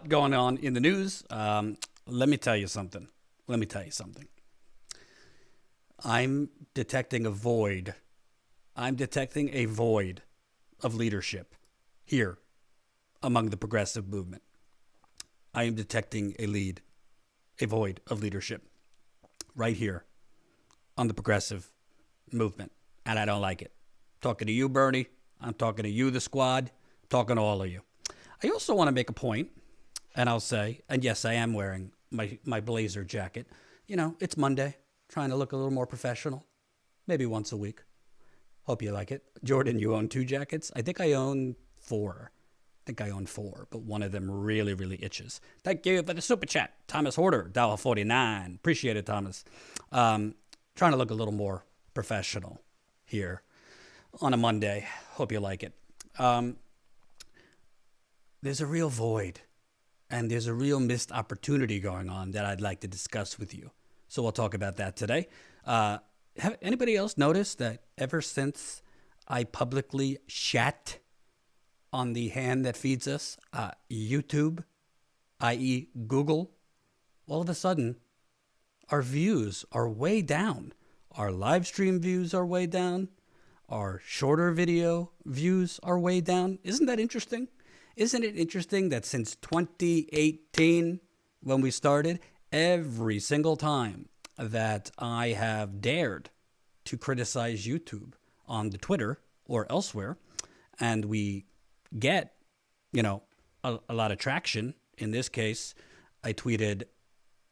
Going on in the news. Let me tell you something. I'm detecting a void. I'm detecting a void of leadership here among the progressive movement. I am detecting a void of leadership right here on the progressive movement. And I don't like it. I'm talking to you, Bernie. I'm talking to you, the squad. I'm talking to all of you. I also want to make a point, and I'll say, and yes, I am wearing my blazer jacket. You know, it's Monday, trying to look a little more professional, maybe once a week. Hope you like it. Jordan, you own 2 jackets? I think I own 4. But one of them really, really itches. Thank you for the super chat. Thomas Horder, $1.49. Appreciate it, Thomas. Trying to look a little more professional here on a Monday. Hope you like it. There's a real void, and there's a real missed opportunity going on that I'd like to discuss with you. So we'll talk about that today. Have anybody else noticed that ever since I publicly shat on the hand that feeds us, YouTube, i.e. Google, all of a sudden, our views are way down. Our live stream views are way down. Our shorter video views are way down. Isn't that interesting? Isn't it interesting that since 2018, when we started, every single time that I have dared to criticize YouTube on the Twitter or elsewhere, and we get, a lot of traction. In this case, I tweeted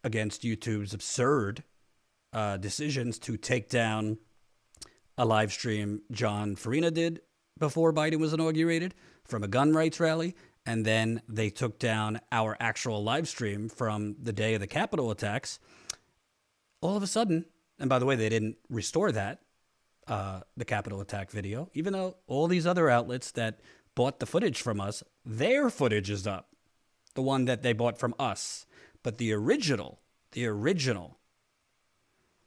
against YouTube's absurd decisions to take down a live stream John Farina did before Biden was inaugurated from a gun rights rally. And then they took down our actual live stream from the day of the Capitol attacks. All of a sudden, and by the way, they didn't restore that, the Capitol attack video, even though all these other outlets that bought the footage from us, their footage is up. The one that they bought from us. But the original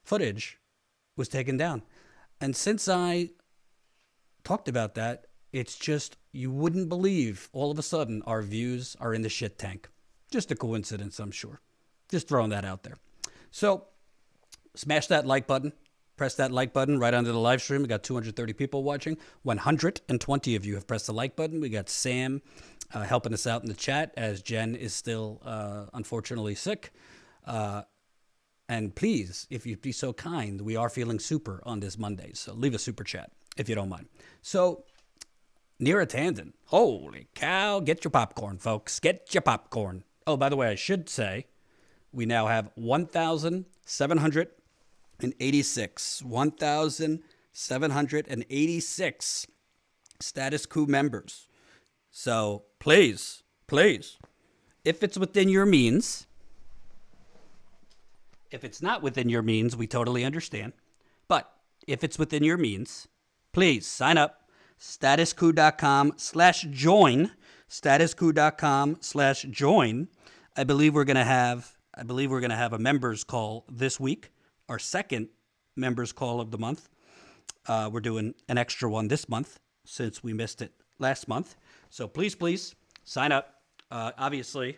footage was taken down. And since I talked about that, it's just, you wouldn't believe, all of a sudden, our views are in the shit tank. Just a coincidence, I'm sure. Just throwing that out there. So, smash that like button. Press that like button right under the live stream. We got 230 people watching. 120 of you have pressed the like button. We got Sam helping us out in the chat as Jen is still, unfortunately, sick. And please, if you'd be so kind, we are feeling super on this Monday. So leave a super chat if you don't mind. So, Neera Tanden. Holy cow. Get your popcorn, folks. Get your popcorn. Oh, by the way, I should say, we now have 1,786 Status Coup members. So please, if it's within your means, if it's not within your means, we totally understand. But if it's within your means, please sign up. Statuscoup.com/join. Statuscoup.com/join. I believe we're gonna have a members call this week, our second members call of the month. We're doing an extra one this month since we missed it last month. So please sign up. Obviously,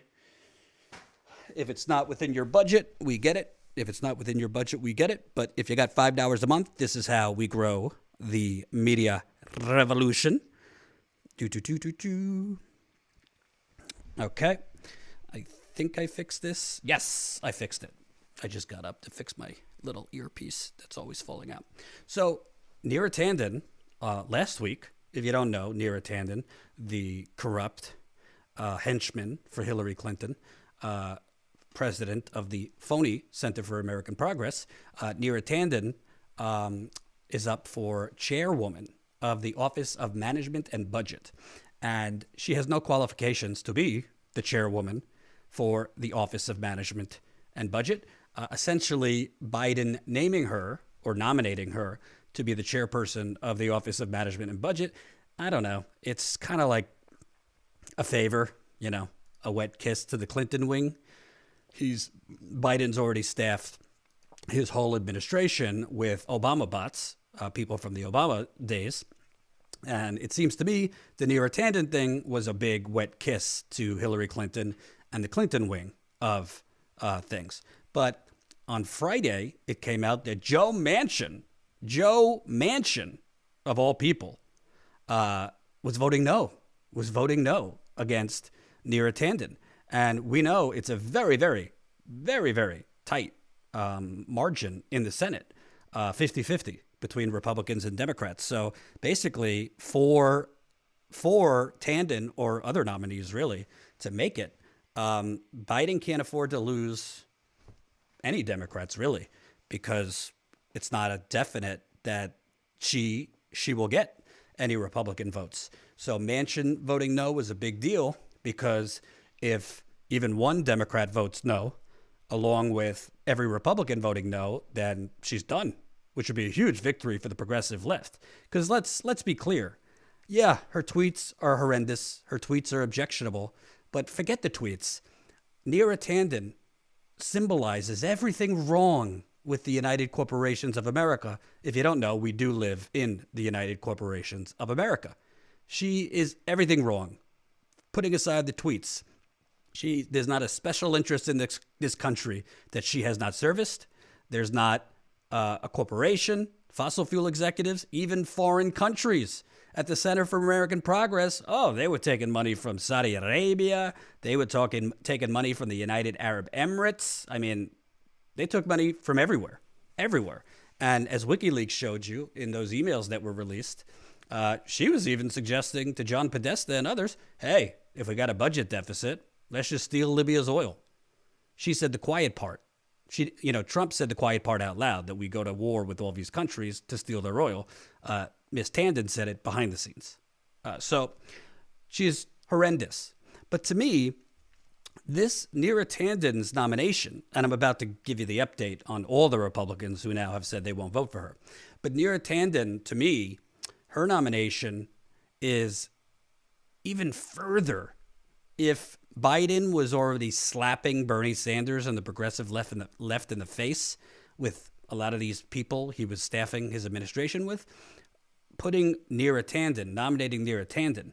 if it's not within your budget, we get it. If it's not within your budget, we get it. But if you got $5 a month, this is how we grow the media revolution. Okay. I think I fixed this. Yes, I fixed it. I just got up to fix my little earpiece that's always falling out. So, Neera Tanden, last week, if you don't know, Neera Tanden, the corrupt henchman for Hillary Clinton, president of the phony Center for American Progress, Neera Tanden is up for chairwoman of the Office of Management and Budget. And she has no qualifications to be the chairwoman for the Office of Management and Budget. Essentially, Biden naming her or nominating her to be the chairperson of the Office of Management and Budget, I don't know. It's kind of like a favor, a wet kiss to the Clinton wing. Biden's already staffed his whole administration with Obama bots, people from the Obama days. And it seems to me the Neera Tanden thing was a big wet kiss to Hillary Clinton and the Clinton wing of things. But on Friday, it came out that Joe Manchin, of all people, was voting no against Neera Tanden. And we know it's a very, very, very, very tight margin in the Senate, 50-50 between Republicans and Democrats. So basically, for Tanden or other nominees, really, to make it, Biden can't afford to lose any Democrats, really, because it's not a definite that she will get any Republican votes. So Manchin voting no was a big deal, because if even one Democrat votes no, along with every Republican voting no, then she's done, which would be a huge victory for the progressive left. Because let's be clear. Yeah, her tweets are horrendous. Her tweets are objectionable. But forget the tweets. Neera Tanden symbolizes everything wrong with the United Corporations of America. If you don't know, we do live in the United Corporations of America. She is everything wrong. Putting aside the tweets, there's not a special interest in this country that she has not serviced. There's not a corporation, fossil fuel executives, even foreign countries at the Center for American Progress. Oh, they were taking money from Saudi Arabia. They were taking money from the United Arab Emirates. I mean, they took money from everywhere. And as WikiLeaks showed you in those emails that were released, she was even suggesting to John Podesta and others, hey, if we got a budget deficit, let's just steal Libya's oil. She said the quiet part. Trump said the quiet part out loud, that we go to war with all these countries to steal their oil. Ms. Tanden said it behind the scenes. So she's horrendous. But to me, this Neera Tanden's nomination, and I'm about to give you the update on all the Republicans who now have said they won't vote for her. But Neera Tanden, to me, her nomination is even further. If Biden was already slapping Bernie Sanders and the progressive left in the face with a lot of these people he was staffing his administration with, nominating Neera Tanden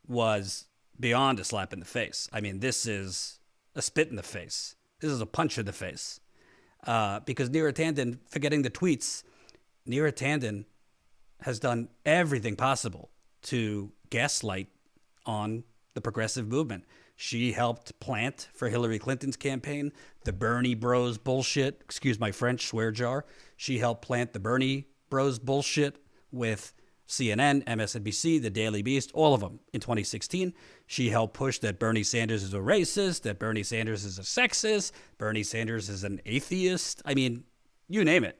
was beyond a slap in the face. I mean, this is a spit in the face. This is a punch in the face. Because Neera Tanden, forgetting the tweets, Neera Tanden has done everything possible to gaslight on the progressive movement. She helped plant for Hillary Clinton's campaign the Bernie Bros bullshit. Excuse my French, swear jar. She helped plant the Bernie Bros bullshit with CNN, MSNBC, The Daily Beast, all of them in 2016. She helped push that Bernie Sanders is a racist, that Bernie Sanders is a sexist, Bernie Sanders is an atheist. I mean, you name it.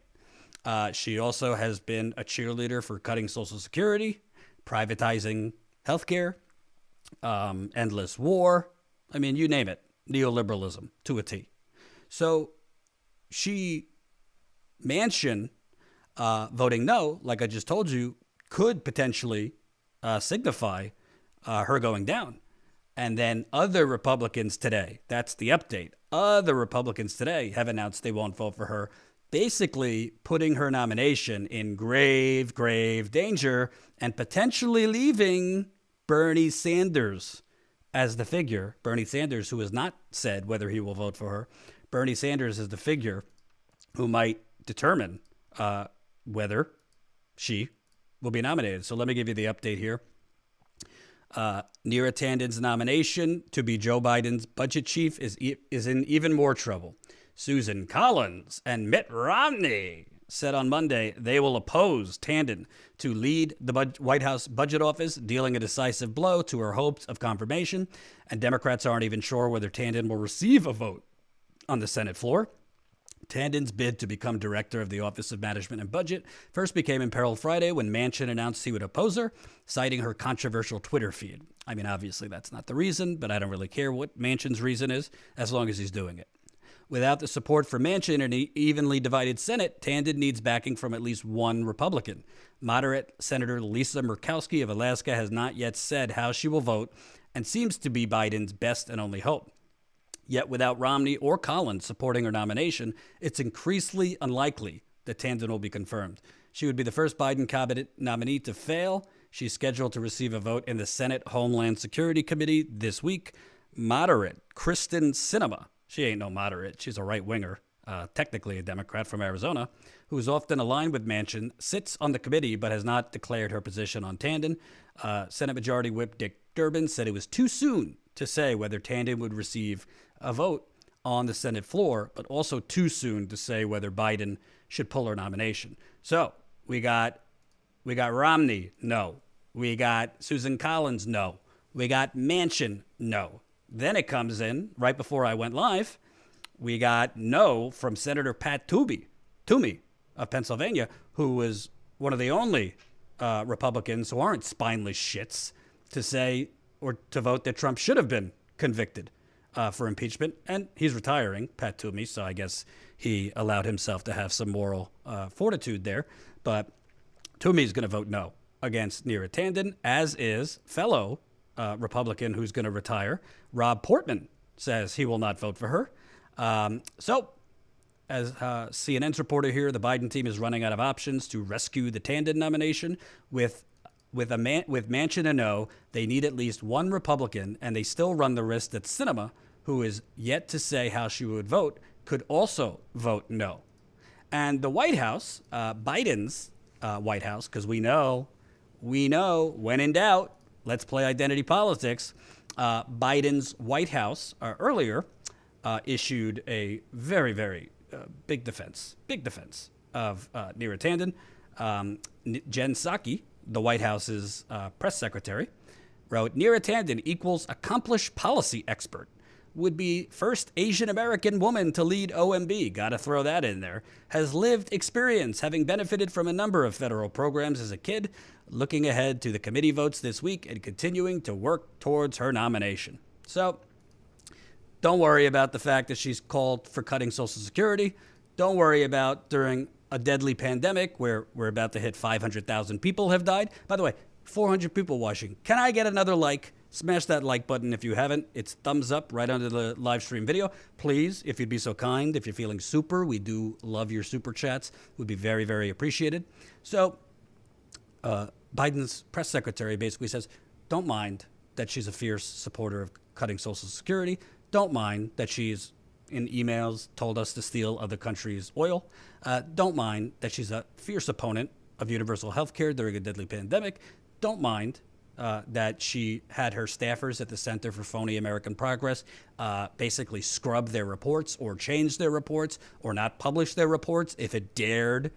She also has been a cheerleader for cutting Social Security, privatizing healthcare, endless war. I mean, you name it. Neoliberalism to a T. So Manchin voting no, like I just told you, could potentially signify her going down. And then other Republicans today, that's the update, other Republicans today have announced they won't vote for her, basically putting her nomination in grave, grave danger and potentially leaving Bernie Sanders as the figure. Bernie Sanders, who has not said whether he will vote for her. Bernie Sanders is the figure who might determine whether she will be nominated. So let me give you the update here. Neera Tanden's nomination to be Joe Biden's budget chief is in even more trouble. Susan Collins and Mitt Romney said on Monday they will oppose Tanden to lead the White House budget office, dealing a decisive blow to her hopes of confirmation. And Democrats aren't even sure whether Tanden will receive a vote on the Senate floor. Tanden's bid to become director of the Office of Management and Budget first became imperiled Friday when Manchin announced he would oppose her, citing her controversial Twitter feed. I mean, obviously that's not the reason, but I don't really care what Manchin's reason is, as long as he's doing it. Without the support for Manchin in an evenly divided Senate, Tanden needs backing from at least one Republican. Moderate Senator Lisa Murkowski of Alaska has not yet said how she will vote and seems to be Biden's best and only hope. Yet without Romney or Collins supporting her nomination, it's increasingly unlikely that Tanden will be confirmed. She would be the first Biden cabinet nominee to fail. She's scheduled to receive a vote in the Senate Homeland Security Committee this week. moderate Kristen Sinema. She ain't no moderate. She's a right-winger, technically a Democrat from Arizona, who is often aligned with Manchin, sits on the committee but has not declared her position on Tanden. Senate Majority Whip Dick Durbin said it was too soon to say whether Tanden would receive a vote on the Senate floor, but also too soon to say whether Biden should pull her nomination. So we got Romney, no. We got Susan Collins, no. We got Manchin, no. Then it comes in, right before I went live, we got no from Senator Pat Toomey of Pennsylvania, who was one of the only Republicans who aren't spineless shits to say or to vote that Trump should have been convicted for impeachment. And he's retiring, Pat Toomey, so I guess he allowed himself to have some moral fortitude there. But Toomey's going to vote no against Neera Tanden, as is fellow Republican who's going to retire, Rob Portman, says he will not vote for her. So, as CNN's reporter here, the Biden team is running out of options to rescue the Tanden nomination. With Manchin a no, they need at least one Republican, and they still run the risk that Sinema, who is yet to say how she would vote, could also vote no. And the White House, Biden's White House, because we know, when in doubt, let's play identity politics. Biden's White House pseudo issued a very, very big defense of Neera Tanden. Jen Psaki, the White House's press secretary, wrote, Neera Tanden equals accomplished policy expert. Would be first Asian American woman to lead OMB. Got to throw that in there. Has lived experience, having benefited from a number of federal programs as a kid, looking ahead to the committee votes this week and continuing to work towards her nomination. So, don't worry about the fact that she's called for cutting Social Security. Don't worry about during a deadly pandemic where we're about to hit 500,000 people have died. By the way, 400 people watching. Can I get another like? Smash that like button if you haven't. It's thumbs up right under the live stream video. Please, if you'd be so kind, if you're feeling super, we do love your super chats. Would be very, very appreciated. So Biden's press secretary basically says, don't mind that she's a fierce supporter of cutting Social Security. Don't mind that she's in emails told us to steal other countries' oil. Don't mind that she's a fierce opponent of universal health care during a deadly pandemic. Don't mind that she had her staffers at the Center for Phony American Progress basically scrub their reports or change their reports or not publish their reports if it dared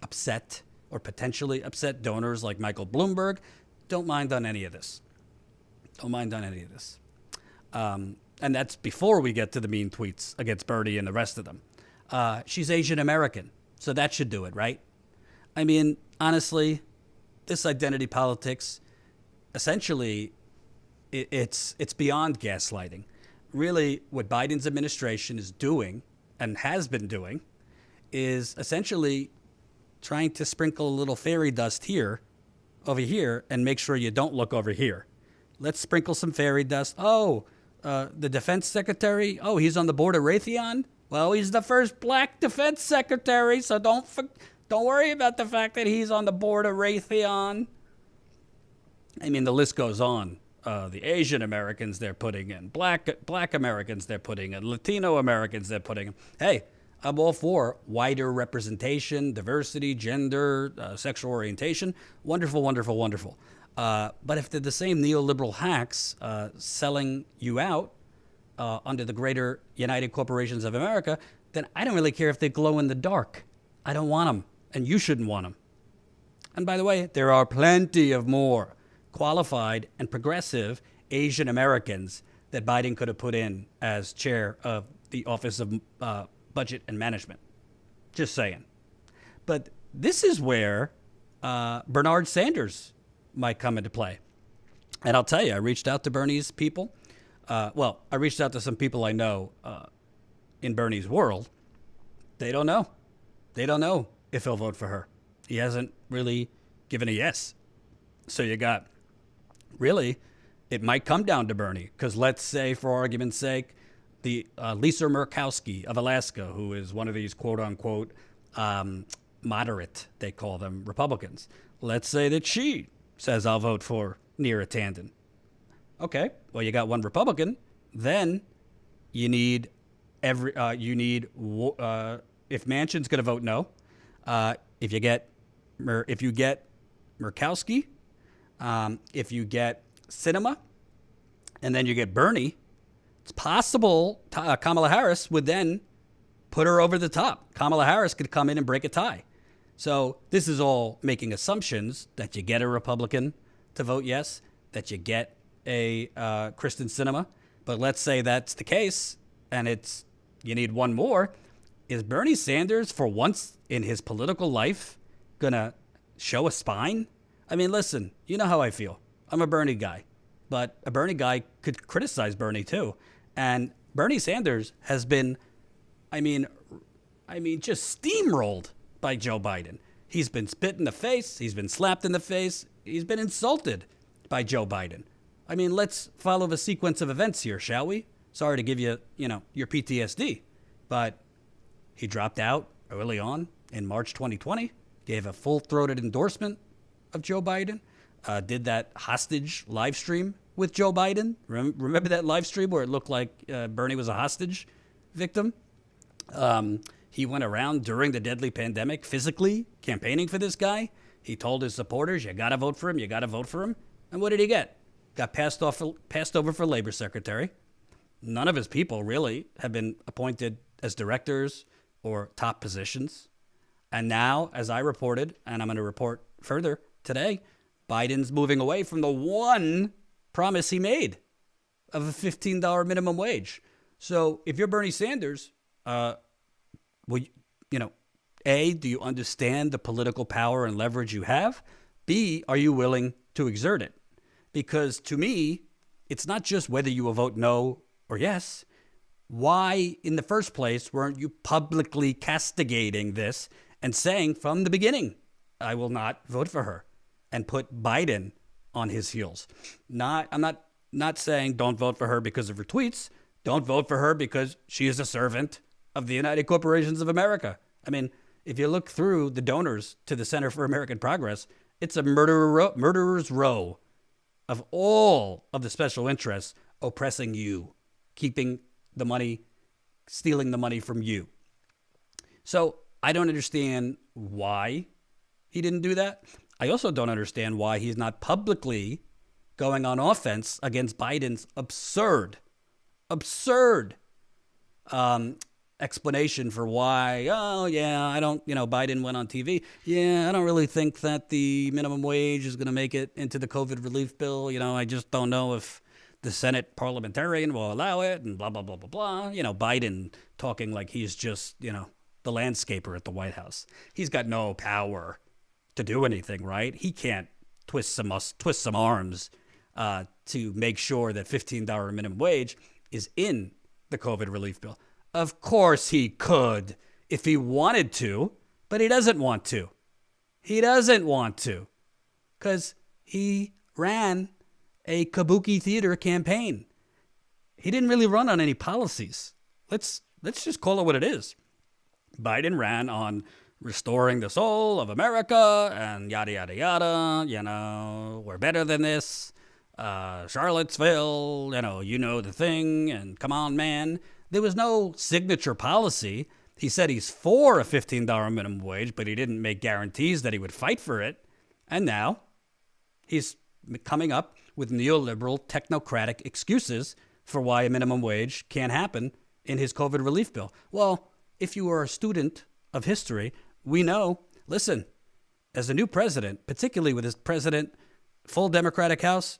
upset or potentially upset donors like Michael Bloomberg. Don't mind on any of this. Don't mind on any of this. And that's before we get to the mean tweets against Bernie and the rest of them. She's Asian American, so that should do it, right? I mean, honestly, this identity politics, essentially, it's beyond gaslighting. Really, what Biden's administration is doing and has been doing is essentially trying to sprinkle a little fairy dust over here, and make sure you don't look over here. Let's sprinkle some fairy dust. Oh, the defense secretary, oh, he's on the board of Raytheon? Well, he's the first black defense secretary, so don't worry about the fact that he's on the board of Raytheon. I mean, the list goes on. The Asian Americans they're putting in, black Americans they're putting in, Latino Americans they're putting in. Hey, I'm all for wider representation, diversity, gender, sexual orientation. Wonderful, wonderful, wonderful. But if they're the same neoliberal hacks selling you out under the greater United Corporations of America, then I don't really care if they glow in the dark. I don't want them, and you shouldn't want them. And by the way, there are plenty of more qualified and progressive Asian Americans that Biden could have put in as chair of the Office of Budget and Management. Just saying. But this is where Bernard Sanders might come into play. And I'll tell you, I reached out to Bernie's people. I reached out to some people I know in Bernie's world. They don't know. They don't know if he'll vote for her. He hasn't really given a yes. So you got, really, it might come down to Bernie. Because let's say, for argument's sake, the Lisa Murkowski of Alaska, who is one of these quote-unquote moderate, they call them, Republicans. Let's say that she says, I'll vote for Neera Tanden. Okay, well, you got one Republican. Then you need if Manchin's going to vote no, if you get Murkowski, if you get Sinema, and then you get Bernie, it's possible Kamala Harris would then put her over the top. Kamala Harris could come in and break a tie. So this is all making assumptions that you get a Republican to vote yes, that you get a Kristen Sinema. But let's say that's the case, and you need one more. Is Bernie Sanders, for once in his political life, gonna show a spine? I mean, listen, you know how I feel. I'm a Bernie guy, but a Bernie guy could criticize Bernie too. And Bernie Sanders has been, I mean, just steamrolled by Joe Biden. He's been spit in the face. He's been slapped in the face. He's been insulted by Joe Biden. I mean, let's follow the sequence of events here, shall we? Sorry to give you, your PTSD, but he dropped out early on in March 2020, gave a full-throated endorsement of Joe Biden, did that hostage live stream with Joe Biden. Remember that live stream where it looked like Bernie was a hostage victim? He went around during the deadly pandemic physically campaigning for this guy. He told his supporters, you got to vote for him, you got to vote for him. And what did he get? Got passed over for labor secretary. None of his people really have been appointed as directors or top positions. And now, as I reported, and I'm going to report further today, Biden's moving away from the one promise he made of a $15 minimum wage. So if you're Bernie Sanders, A, do you understand the political power and leverage you have? B, are you willing to exert it? Because to me, it's not just whether you will vote no or yes. Why, in the first place, weren't you publicly castigating this and saying from the beginning, I will not vote for her, and put Biden on his heels? I'm not saying don't vote for her because of her tweets. Don't vote for her because she is a servant of the United Corporations of America. I mean, if you look through the donors to the Center for American Progress, it's a murderer's row of all of the special interests oppressing you, keeping the money, stealing the money from you. So I don't understand why he didn't do that. I also don't understand why he's not publicly going on offense against Biden's absurd explanation for why, Biden went on TV. Yeah, I don't really think that the minimum wage is going to make it into the COVID relief bill. I just don't know if the Senate parliamentarian will allow it, and blah, blah, blah, blah, blah. Biden talking like he's just, the landscaper at the White House. He's got no power to do anything, right? He can't twist some arms to make sure that $15 minimum wage is in the COVID relief bill. Of course he could if he wanted to, but he doesn't want to. He doesn't want to because he ran a kabuki theater campaign. He didn't really run on any policies. Let's just call it what it is. Biden ran on restoring the soul of America and yada, yada, yada. We're better than this. Charlottesville, the thing, and come on, man. There was no signature policy. He said he's for a $15 minimum wage, but he didn't make guarantees that he would fight for it. And now he's coming up with neoliberal technocratic excuses for why a minimum wage can't happen in his COVID relief bill. Well, if you are a student of history, we know, listen, as a new president, particularly with his president, full Democratic House,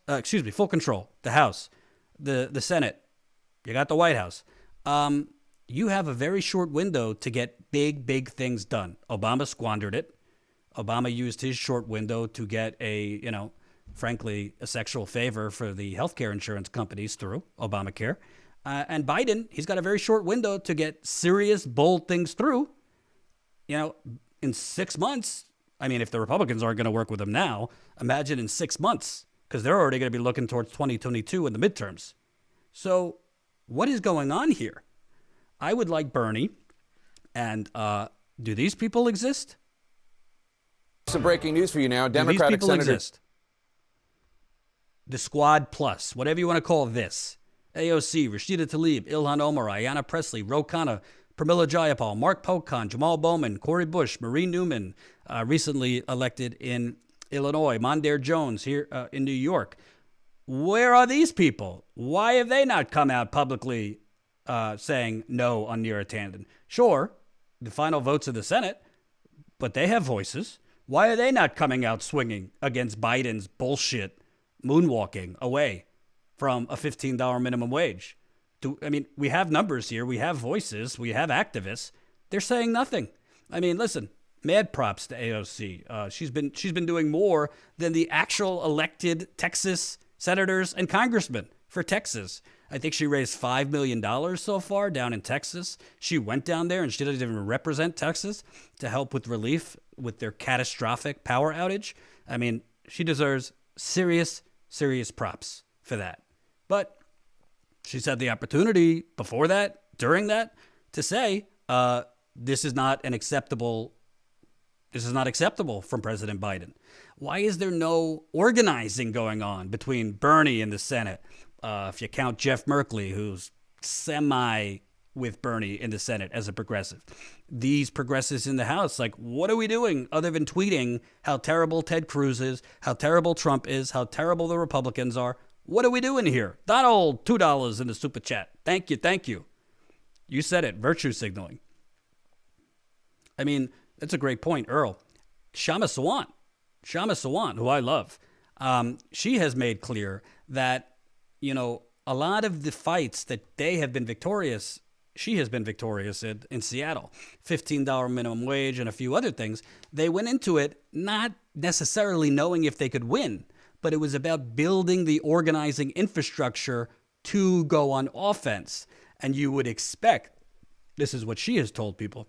full control, the House, the Senate, you got the White House. You have a very short window to get big things done. Obama squandered it. Obama used his short window to get a sexual favor for the healthcare insurance companies through Obamacare. And Biden, he's got a very short window to get serious, bold things through. In 6 months, if the Republicans aren't going to work with him now, imagine in 6 months, because they're already going to be looking towards 2022 in the midterms. So what is going on here? I would like Bernie, and do these people exist? Some breaking news for you now. Do these people exist? the Squad Plus, whatever you want to call this. AOC, Rashida Tlaib, Ilhan Omar, Ayanna Pressley, Ro Khanna, Pramila Jayapal, Mark Pocan, Jamal Bowman, Corey Bush, Marie Newman, recently elected in Illinois, Mondaire Jones here in New York. Where are these people? Why have they not come out publicly saying no on Neera Tanden? Sure, the final votes of the Senate, but they have voices. Why are they not coming out swinging against Biden's bullshit moonwalking away from a $15 minimum wage? We have numbers here. We have voices. We have activists. They're saying nothing. I mean, listen, mad props to AOC. She's been doing more than the actual elected Texas senators and congressmen for Texas. I think she raised $5 million so far down in Texas. She went down there and she doesn't even represent Texas to help with relief with their catastrophic power outage. I mean, she deserves serious props for that. But she's had the opportunity before that, during that, to say this is not acceptable from President Biden. Why is there no organizing going on between Bernie and the Senate? If you count Jeff Merkley, who's semi with Bernie in the Senate as a progressive. These progressives in the House, like, what are we doing other than tweeting how terrible Ted Cruz is, how terrible Trump is, how terrible the Republicans are? What are we doing here? Donald, $2 in the super chat. Thank you. You said it, virtue signaling. I mean, that's a great point, Earl. Shama Sawant, who I love, she has made clear that, a lot of the fights that they have been victorious, she has been victorious in Seattle, $15 minimum wage and a few other things. They went into it not necessarily knowing if they could win, but it was about building the organizing infrastructure to go on offense. And you would expect, this is what she has told people,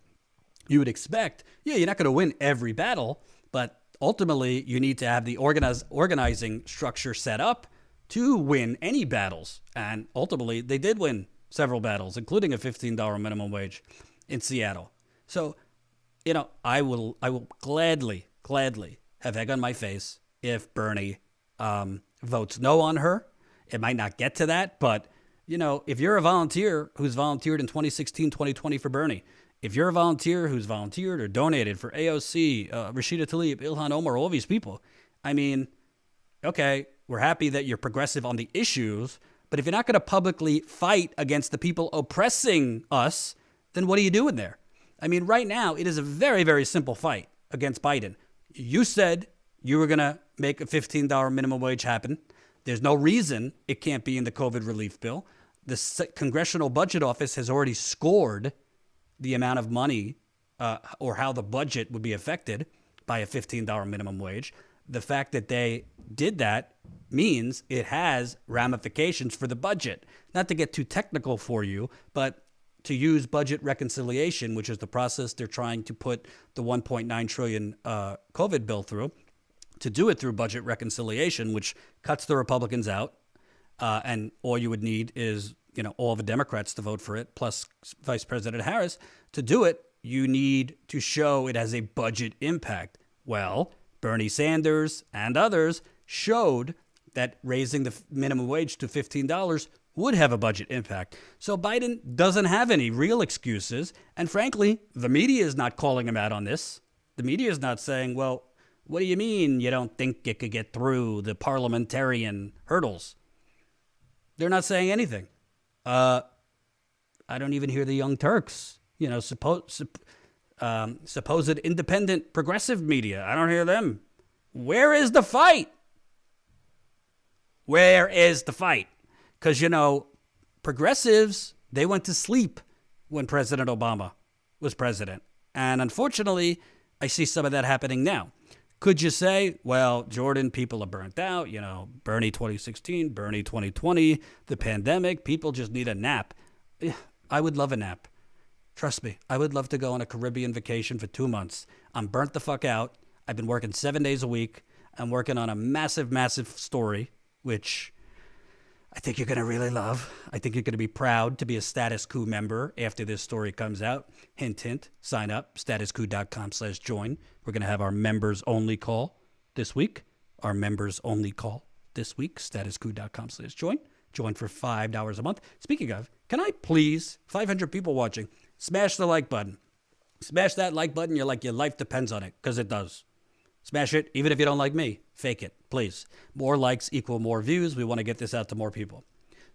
you would expect, you're not going to win every battle, but ultimately you need to have the organizing structure set up to win any battles. And ultimately they did win several battles, including a $15 minimum wage in Seattle. So, I will gladly have egg on my face if Bernie votes no on her. It might not get to that, but, if you're a volunteer who's volunteered in 2016, 2020 for Bernie, if you're a volunteer who's volunteered or donated for AOC, Rashida Tlaib, Ilhan Omar, all these people, I mean, okay, we're happy that you're progressive on the issues, but if you're not going to publicly fight against the people oppressing us, then what are you doing there? I mean, right now, it is a very, very simple fight against Biden. You said you were going to make a $15 minimum wage happen. There's no reason it can't be in the COVID relief bill. The Congressional Budget Office has already scored the amount of money or how the budget would be affected by a $15 minimum wage. The fact that they did that means it has ramifications for the budget. Not to get too technical for you, but to use budget reconciliation, which is the process they're trying to put the $1.9 trillion COVID bill through, to do it through budget reconciliation, which cuts the Republicans out. And all you would need is, all the Democrats to vote for it, plus Vice President Harris. To do it, you need to show it has a budget impact. Well, Bernie Sanders and others showed that raising the minimum wage to $15 would have a budget impact. So Biden doesn't have any real excuses. And frankly, the media is not calling him out on this. The media is not saying, well, what do you mean you don't think it could get through the parliamentarian hurdles? They're not saying anything. I don't even hear the Young Turks, supposed independent progressive media. I don't hear them. Where is the fight? Where is the fight? Because, progressives, they went to sleep when President Obama was president. And unfortunately, I see some of that happening now. Could you say, well, Jordan, people are burnt out, Bernie 2016, Bernie 2020, the pandemic, people just need a nap. I would love a nap. Trust me, I would love to go on a Caribbean vacation for 2 months. I'm burnt the fuck out. I've been working 7 days a week. I'm working on a massive story, which I think you're going to really love. I think you're going to be proud to be a Status Coup member after this story comes out. Hint, hint, sign up, statuscoup.com/join. We're going to have our members only call this week, our members only call. this week, statuscoup.com/join. Join for $5 a month. Speaking of, can I please, 500 people watching, smash the like button. Smash that like button. You're like, your life depends on it, because it does. Smash it, even if you don't like me. Fake it, please. More likes equal more views. We want to get this out to more people.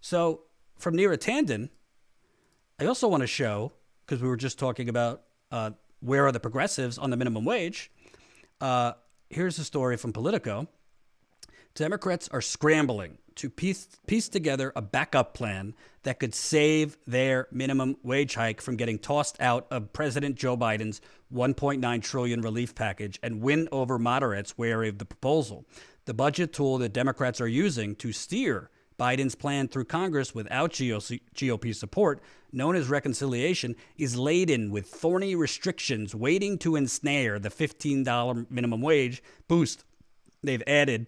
So from Neera Tanden, I also want to show, because we were just talking about where are the progressives on the minimum wage. Here's a story from Politico. Democrats are scrambling to piece together a backup plan that could save their minimum wage hike from getting tossed out of President Joe Biden's $1.9 trillion relief package and win over moderates wary of the proposal. The budget tool that Democrats are using to steer Biden's plan through Congress without GOP support, known as reconciliation, is laden with thorny restrictions waiting to ensnare the $15 minimum wage boost they've added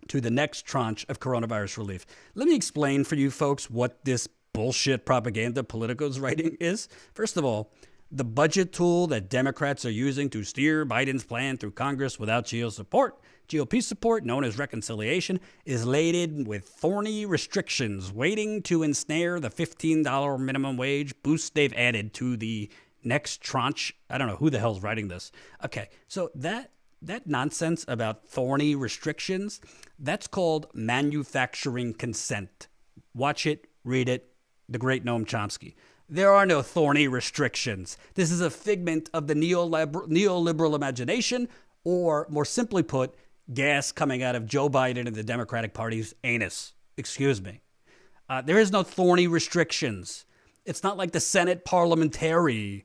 to the next tranche of coronavirus relief. Let me explain for you folks what this bullshit propaganda Politico's writing is. First of all, the budget tool that Democrats are using to steer Biden's plan through Congress without GOP support, known as reconciliation, is laden with thorny restrictions waiting to ensnare the $15 minimum wage boost they've added to the next tranche. I don't know who the hell's writing this. Okay, so that nonsense about thorny restrictions, that's called manufacturing consent. Watch it, read it, the great Noam Chomsky. There are no thorny restrictions. This is a figment of the neoliberal imagination, or more simply put, gas coming out of Joe Biden and the Democratic Party's anus. Excuse me. There is no thorny restrictions. It's not like the Senate parliamentarian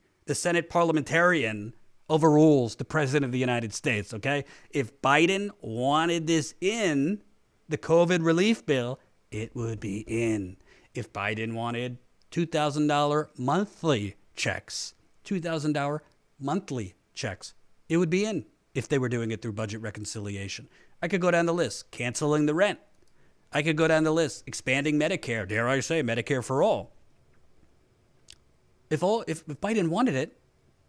overrules the President of the United States, okay? If Biden wanted this in the COVID relief bill, it would be in. If Biden wanted $2,000 monthly checks, $2,000 monthly checks, it would be in if they were doing it through budget reconciliation. I could go down the list, canceling the rent. I could go down the list, expanding Medicare, dare I say, Medicare for all. If Biden wanted it,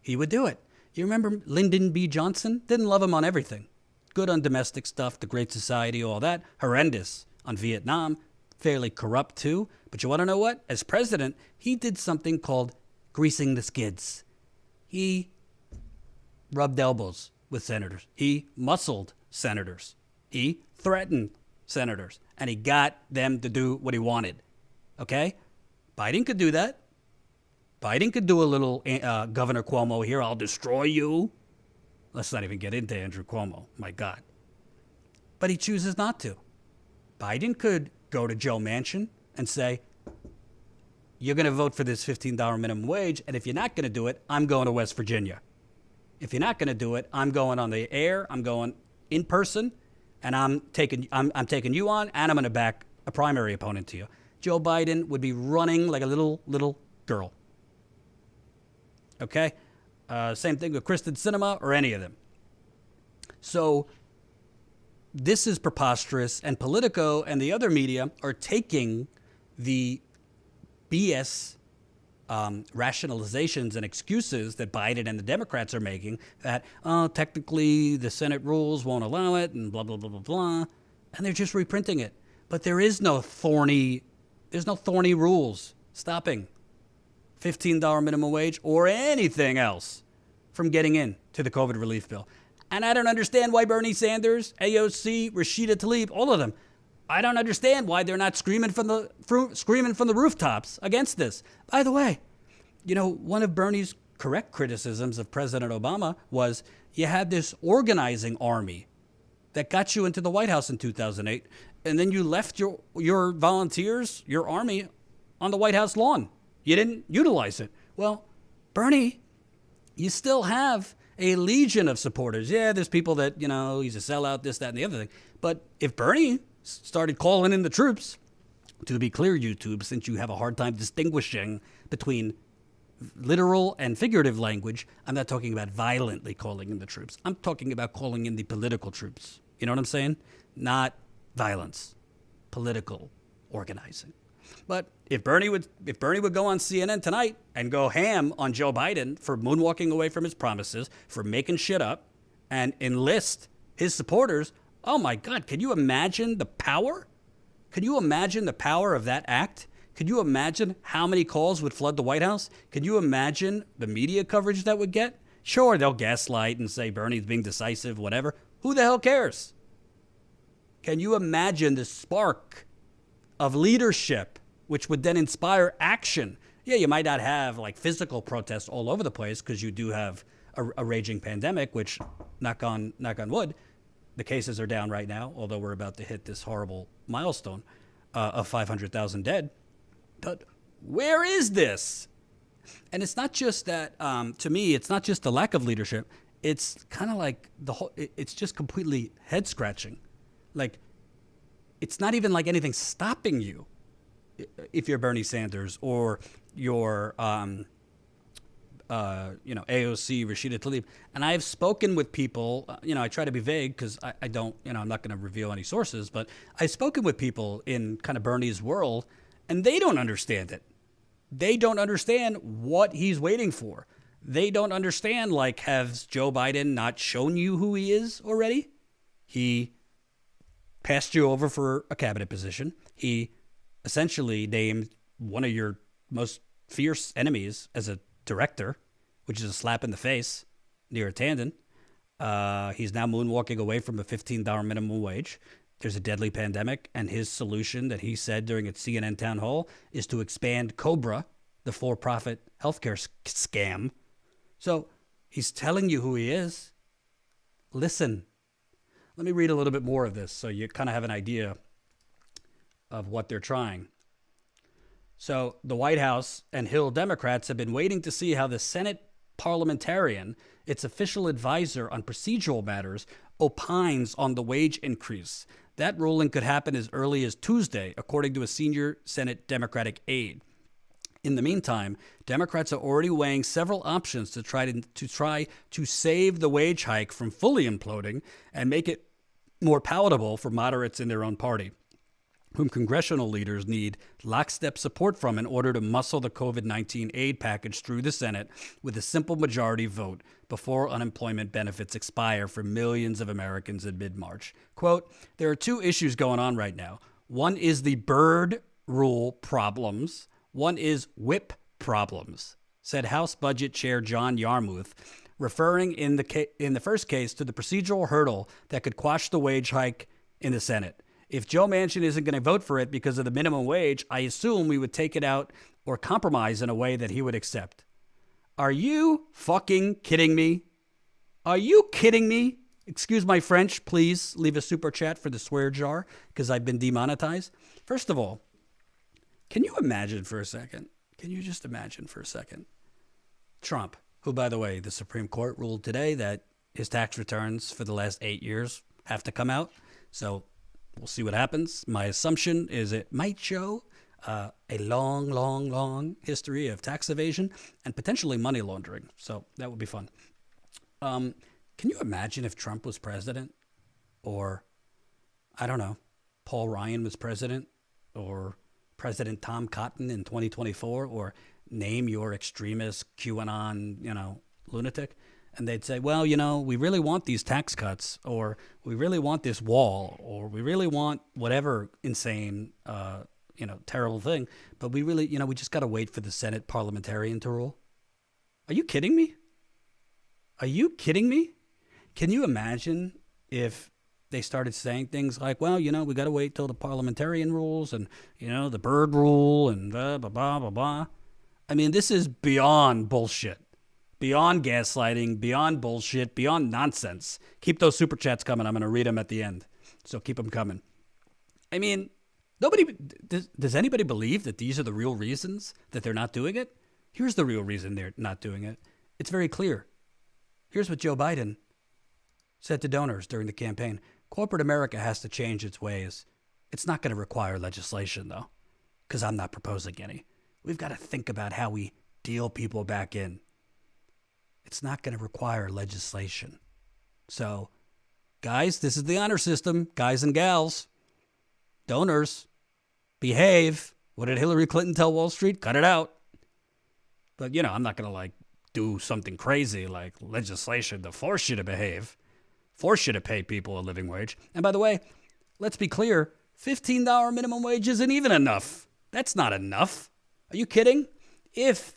he would do it. You remember Lyndon B. Johnson? Didn't love him on everything. Good on domestic stuff, the Great Society, all that. Horrendous on Vietnam. Fairly corrupt too. But you want to know what? As president, he did something called greasing the skids. He rubbed elbows with senators. He muscled senators. He threatened senators. And he got them to do what he wanted. Okay? Biden could do that. Biden could do a little Governor Cuomo here. I'll destroy you. Let's not even get into Andrew Cuomo. My God. But he chooses not to. Biden could go to Joe Manchin and say, you're going to vote for this $15 minimum wage, and if you're not going to do it, I'm going to West Virginia. If you're not going to do it, I'm going on the air, I'm going in person, and I'm taking you on, and I'm going to back a primary opponent to you. Joe Biden would be running like a little girl. Okay? Same thing with Kristen Sinema or any of them. So this is preposterous, and Politico and the other media are taking the BS rationalizations and excuses that Biden and the Democrats are making that, technically the Senate rules won't allow it and blah, blah, blah, blah, blah. And they're just reprinting it. But there's no thorny rules stopping $15 minimum wage or anything else from getting in to the COVID relief bill. And I don't understand why Bernie Sanders, AOC, Rashida Tlaib, all of them, I don't understand why they're not screaming from the rooftops against this. By the way, one of Bernie's correct criticisms of President Obama was you had this organizing army that got you into the White House in 2008, and then you left your volunteers, your army, on the White House lawn. You didn't utilize it. Well, Bernie, you still have a legion of supporters. Yeah, there's people that, he's a sellout, this, that, and the other thing. But if Bernie started calling in the troops, to be clear, YouTube, since you have a hard time distinguishing between literal and figurative language, I'm not talking about violently calling in the troops. I'm talking about calling in the political troops. You know what I'm saying? Not violence, political organizing. But if Bernie would go on CNN tonight and go ham on Joe Biden for moonwalking away from his promises, for making shit up, and enlist his supporters Oh my God, can you imagine the power? Can you imagine the power of that act? Could you imagine how many calls would flood the White House? Could you imagine the media coverage that would get? Sure, they'll gaslight and say Bernie's being decisive, whatever. Who the hell cares? Can you imagine the spark of leadership, which would then inspire action? Yeah, you might not have like physical protests all over the place because you do have a raging pandemic, which, knock on wood, the cases are down right now, although we're about to hit this horrible milestone of 500,000 dead. But where is this? And it's not just that, to me, it's not just the lack of leadership. It's kind of like it's just completely head scratching. Like, it's not even like anything stopping you if you're Bernie Sanders or you're, AOC, Rashida Tlaib. And I've spoken with people, I try to be vague because I don't, I'm not going to reveal any sources, but I've spoken with people in kind of Bernie's world, and they don't understand it. They don't understand what he's waiting for. They don't understand, like, has Joe Biden not shown you who he is already? He passed you over for a cabinet position. He essentially named one of your most fierce enemies as a director, which is a slap in the face, Neera Tanden. He's now moonwalking away from a $15 minimum wage. There's a deadly pandemic, and his solution that he said during its CNN town hall is to expand COBRA, the for-profit healthcare scam. So he's telling you who he is. Listen. Let me read a little bit more of this so you kind of have an idea of what they're trying. So the White House and Hill Democrats have been waiting to see how the Senate parliamentarian, its official advisor on procedural matters, opines on the wage increase. That ruling could happen as early as Tuesday, according to a senior Senate Democratic aide. In the meantime, Democrats are already weighing several options to try to save the wage hike from fully imploding and make it more palatable for moderates in their own party, whom congressional leaders need lockstep support from in order to muscle the COVID-19 aid package through the Senate with a simple majority vote before unemployment benefits expire for millions of Americans in mid-March. Quote, there are two issues going on right now. One is the Byrd rule problems. One is whip problems, said House Budget Chair John Yarmuth, referring in the first case to the procedural hurdle that could quash the wage hike in the Senate. If Joe Manchin isn't going to vote for it because of the minimum wage, I assume we would take it out or compromise in a way that he would accept. Are you fucking kidding me? Are you kidding me? Excuse my French, please leave a super chat for the swear jar because I've been demonetized. First of all, can you imagine for a second? Can you just imagine for a second? Trump, who, by the way, the Supreme Court ruled today that his tax returns for the last 8 years have to come out. So we'll see what happens. My assumption is it might show a long history of tax evasion and potentially money laundering. So that would be fun. Can you imagine if Trump was president, or, I don't know, Paul Ryan was president, or President Tom Cotton in 2024, or name your extremist QAnon, lunatic, and they'd say, well, we really want these tax cuts, or we really want this wall, or we really want whatever insane, terrible thing, but we really, we just got to wait for the Senate parliamentarian to rule. Are you kidding me? Are you kidding me? Can you imagine if they started saying things like, well, we got to wait till the parliamentarian rules and, the Byrd rule and blah, blah, blah, blah, blah. I mean, this is beyond bullshit, beyond gaslighting, beyond bullshit, beyond nonsense. Keep those super chats coming. I'm going to read them at the end. So keep them coming. I mean, does anybody believe that these are the real reasons that they're not doing it? Here's the real reason they're not doing it. It's very clear. Here's what Joe Biden said to donors during the campaign. Corporate America has to change its ways. It's not going to require legislation, though, because I'm not proposing any. We've got to think about how we deal people back in. It's not going to require legislation. So, guys, this is the honor system. Guys and gals, donors, behave. What did Hillary Clinton tell Wall Street? Cut it out. But, I'm not going to, do something crazy like legislation to force you to behave. force you to pay people a living wage. And by the way, let's be clear, $15 minimum wage isn't even enough. That's not enough. Are you kidding? If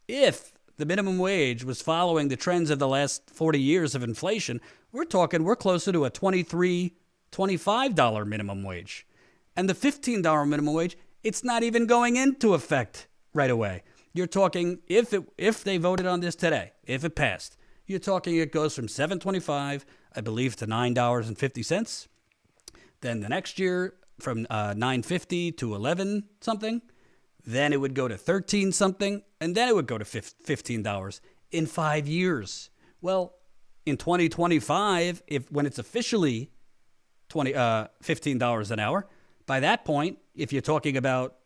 the minimum wage was following the trends of the last 40 years of inflation, we're closer to a $23, $25 minimum wage. And the $15 minimum wage, it's not even going into effect right away. You're talking, if they voted on this today, if it passed, you're talking it goes from $7.25, I believe, to $9.50. Then the next year from $9.50 to $11 something. Then it would go to $13 something, and then it would go to $15 in 5 years. Well, in 2025, when it's officially $15 an hour, by that point, if you're talking about,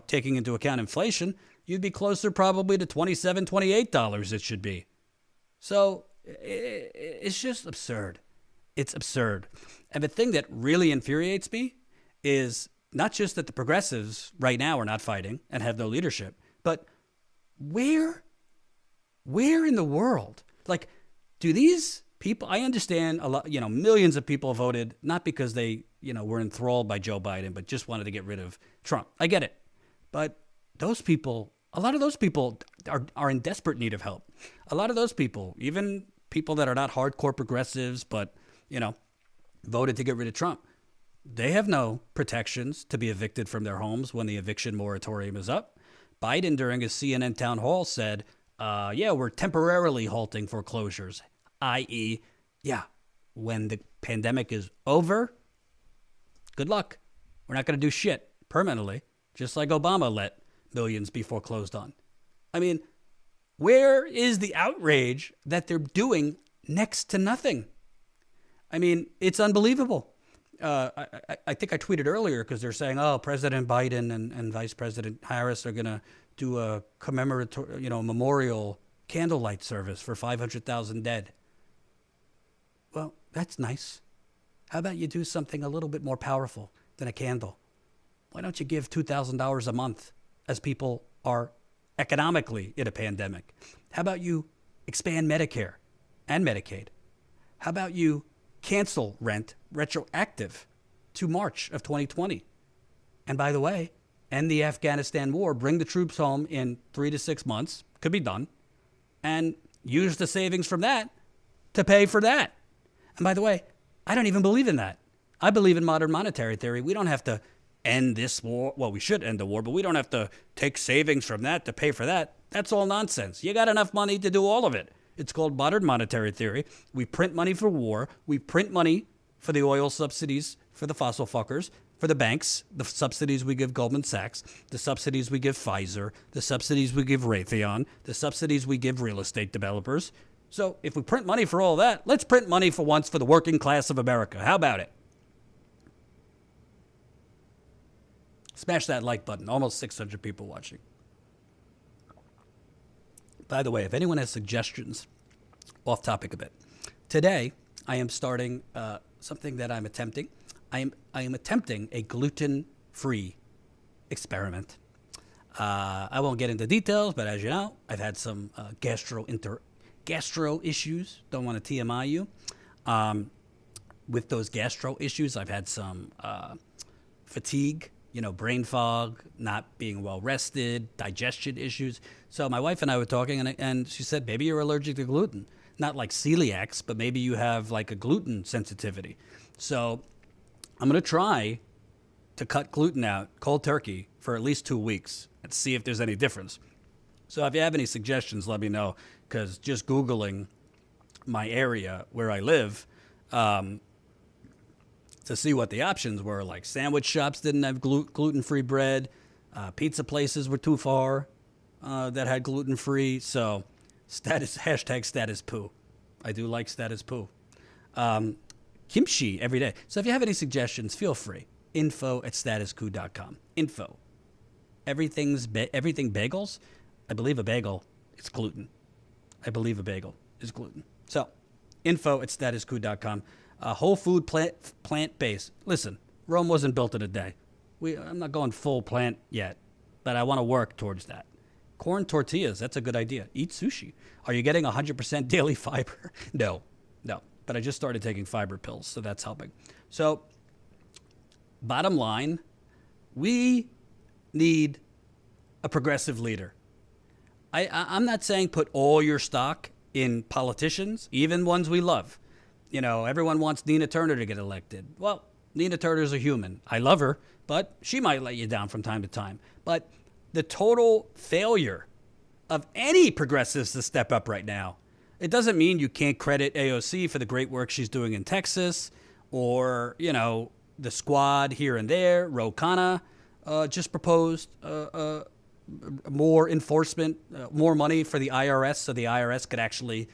taking into account inflation, you'd be closer probably to $27, $28 it should be. So it's just absurd. It's absurd. And the thing that really infuriates me is not just that the progressives right now are not fighting and have no leadership, but where in the world? Like, do these people, I understand a lot, millions of people voted not because they, were enthralled by Joe Biden, but just wanted to get rid of Trump. I get it. But those people, a lot of those people are in desperate need of help. A lot of those people, even people that are not hardcore progressives, but, voted to get rid of Trump, they have no protections to be evicted from their homes when the eviction moratorium is up. Biden, during his CNN town hall, said, we're temporarily halting foreclosures, i.e., when the pandemic is over, good luck. We're not going to do shit permanently, just like Obama let millions be foreclosed on. I mean, where is the outrage that they're doing next to nothing? I mean, it's unbelievable. I think I tweeted earlier because they're saying, President Biden and Vice President Harris are going to do a commemoratory, memorial candlelight service for 500,000 dead. Well, that's nice. How about you do something a little bit more powerful than a candle? Why don't you give $2,000 a month as people are economically in a pandemic? How about you expand Medicare and Medicaid? How about you cancel rent retroactive to March of 2020? And by the way, end the Afghanistan war, bring the troops home in 3 to 6 months, could be done, and use the savings from that to pay for that. And by the way, I don't even believe in that. I believe in modern monetary theory. We don't have to end this war. Well, we should end the war, but we don't have to take savings from that to pay for that. That's all nonsense. You got enough money to do all of it. It's called modern monetary theory. We print money for war. We print money for the oil subsidies for the fossil fuckers, for the banks, the subsidies we give Goldman Sachs, the subsidies we give Pfizer, the subsidies we give Raytheon, the subsidies we give real estate developers. So if we print money for all that, let's print money for once for the working class of America. How about it? Smash that like button. Almost 600 people watching. By the way, if anyone has suggestions, off topic a bit. Today, I am starting something that I'm attempting. I am attempting a gluten-free experiment. I won't get into details, but as you know, I've had some gastro issues. Don't want to TMI you. With those gastro issues, I've had some fatigue, brain fog, not being well rested, digestion issues. So my wife and I were talking, and she said, maybe you're allergic to gluten. Not like celiacs, but maybe you have like a gluten sensitivity. So I'm going to try to cut gluten out cold turkey for at least 2 weeks and see if there's any difference. So if you have any suggestions, let me know, because just Googling my area where I live to see what the options were, like sandwich shops didn't have gluten-free bread, pizza places were too far that had gluten-free. So hashtag status poo. I do like status poo. Kimchi every day. So if you have any suggestions, feel free. info@statuscoup.com. Info. Everything bagels. I believe a bagel is gluten. So info@statuscoup.com. Whole food plant-based. Listen, Rome wasn't built in a day. I'm not going full plant yet, but I want to work towards that. Corn tortillas, that's a good idea. Eat sushi. Are you getting 100% daily fiber? No. but I just started taking fiber pills, so that's helping. So bottom line, we need a progressive leader. I'm not saying put all your stock in politicians, even ones we love. You know, everyone wants Neera Tanden to get elected. Well, Neera Turner's a human. I love her, but she might let you down from time to time. But the total failure of any progressives to step up right now, it doesn't mean you can't credit AOC for the great work she's doing in Texas, or, you know, the squad here and there. Ro Khanna just proposed more enforcement, more money for the IRS, so the IRS could actually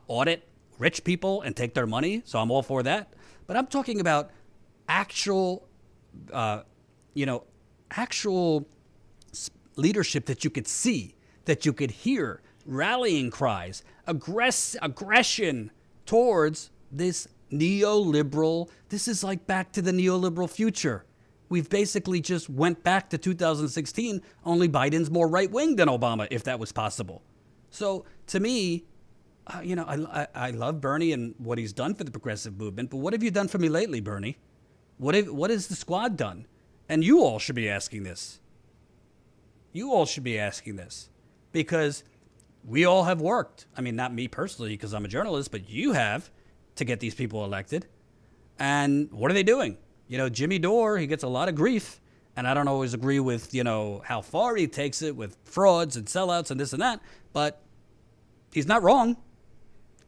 audit rich people and take their money. So I'm all for that. But I'm talking about actual, actual leadership that you could see, that you could hear, rallying cries, aggression towards this neoliberal. This is like back to the neoliberal future. We've basically just went back to 2016, only Biden's more right-wing than Obama, if that was possible. So to me, I love Bernie and what he's done for the progressive movement, but what have you done for me lately, Bernie? What has the squad done? And you all should be asking this. You all should be asking this, because we all have worked. I mean, not me personally, because I'm a journalist, but you have, to get these people elected. And what are they doing? You know, Jimmy Dore, he gets a lot of grief, and I don't always agree with, how far he takes it with frauds and sellouts and this and that, but he's not wrong.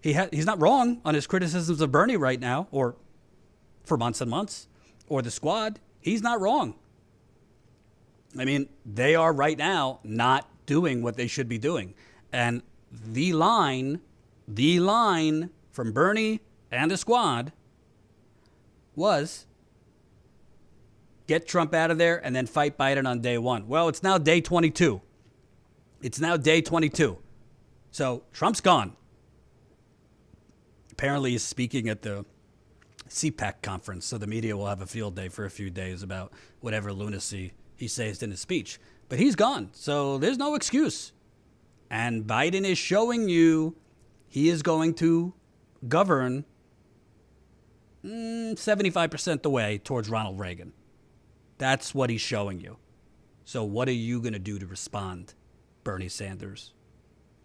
He's not wrong on his criticisms of Bernie right now, or for months and months, or the squad. He's not wrong. I mean, they are right now not doing what they should be doing. And the line from Bernie and the squad was get Trump out of there and then fight Biden on day one. Well, it's now day 22. So Trump's gone. Apparently he's speaking at the CPAC conference, so the media will have a field day for a few days about whatever lunacy he says in his speech. But he's gone, so there's no excuse. And Biden is showing you he is going to govern 75% the way towards Ronald Reagan. That's what he's showing you. So what are you going to do to respond? Bernie Sanders,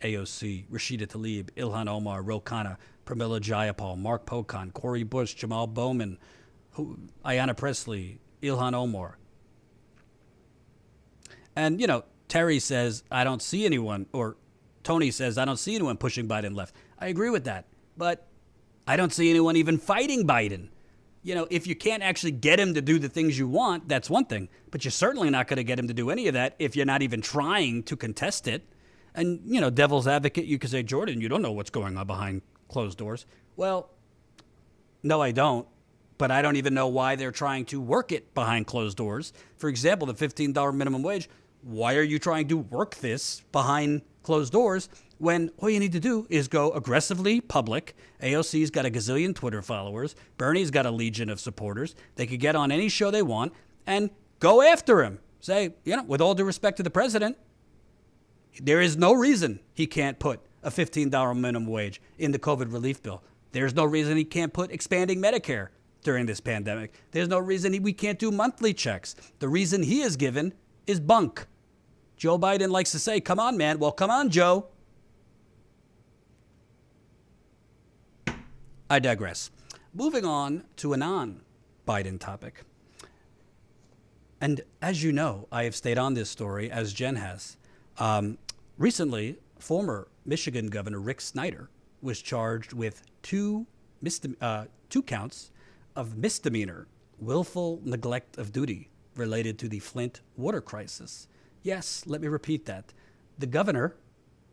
AOC, Rashida Tlaib, Ilhan Omar, Ro Khanna, Pramila Jayapal, Mark Pocan, Cori Bush, Jamal Bowman, Ayanna Pressley, Ilhan Omar. And, Terry says, I don't see anyone, or Tony says, I don't see anyone pushing Biden left. I agree with that. But I don't see anyone even fighting Biden. If you can't actually get him to do the things you want, that's one thing. But you're certainly not going to get him to do any of that if you're not even trying to contest it. And, devil's advocate, you could say, Jordan, you don't know what's going on behind closed doors. Well, no, I don't. But I don't even know why they're trying to work it behind closed doors. For example, the $15 minimum wage. Why are you trying to work this behind closed doors when all you need to do is go aggressively public? AOC's got a gazillion Twitter followers. Bernie's got a legion of supporters. They could get on any show they want and go after him. Say, with all due respect to the president, there is no reason he can't put a $15 minimum wage in the COVID relief bill. There's no reason he can't put expanding Medicare during this pandemic. There's no reason we can't do monthly checks. The reason he is given is bunk. Joe Biden likes to say, come on, man. Well, come on, Joe. I digress. Moving on to a non-Biden topic. And as you know, I have stayed on this story, as Jen has. Recently, former Michigan Governor Rick Snyder was charged with two counts of misdemeanor willful neglect of duty related to the Flint water crisis. Yes, let me repeat that. The governor,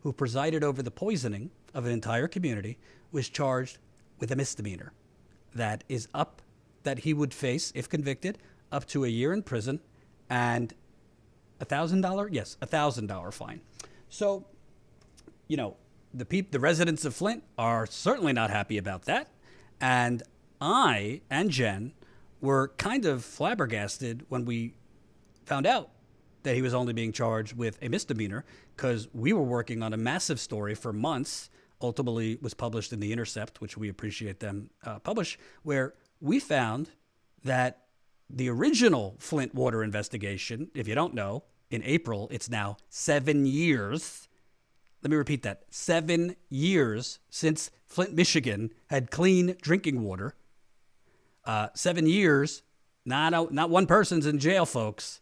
who presided over the poisoning of an entire community, was charged with a misdemeanor that he would face, if convicted, up to a year in prison and $1,000? Yes, $1,000 fine. So, the residents of Flint are certainly not happy about that. And I and Jen were kind of flabbergasted when we found out that he was only being charged with a misdemeanor, because we were working on a massive story for months ultimately was published in The Intercept, which we appreciate them publish, where we found that the original Flint water investigation, if you don't know, in April, it's now 7 years. Let me repeat that. 7 years since Flint, Michigan had clean drinking water. 7 years, not one person's in jail, folks.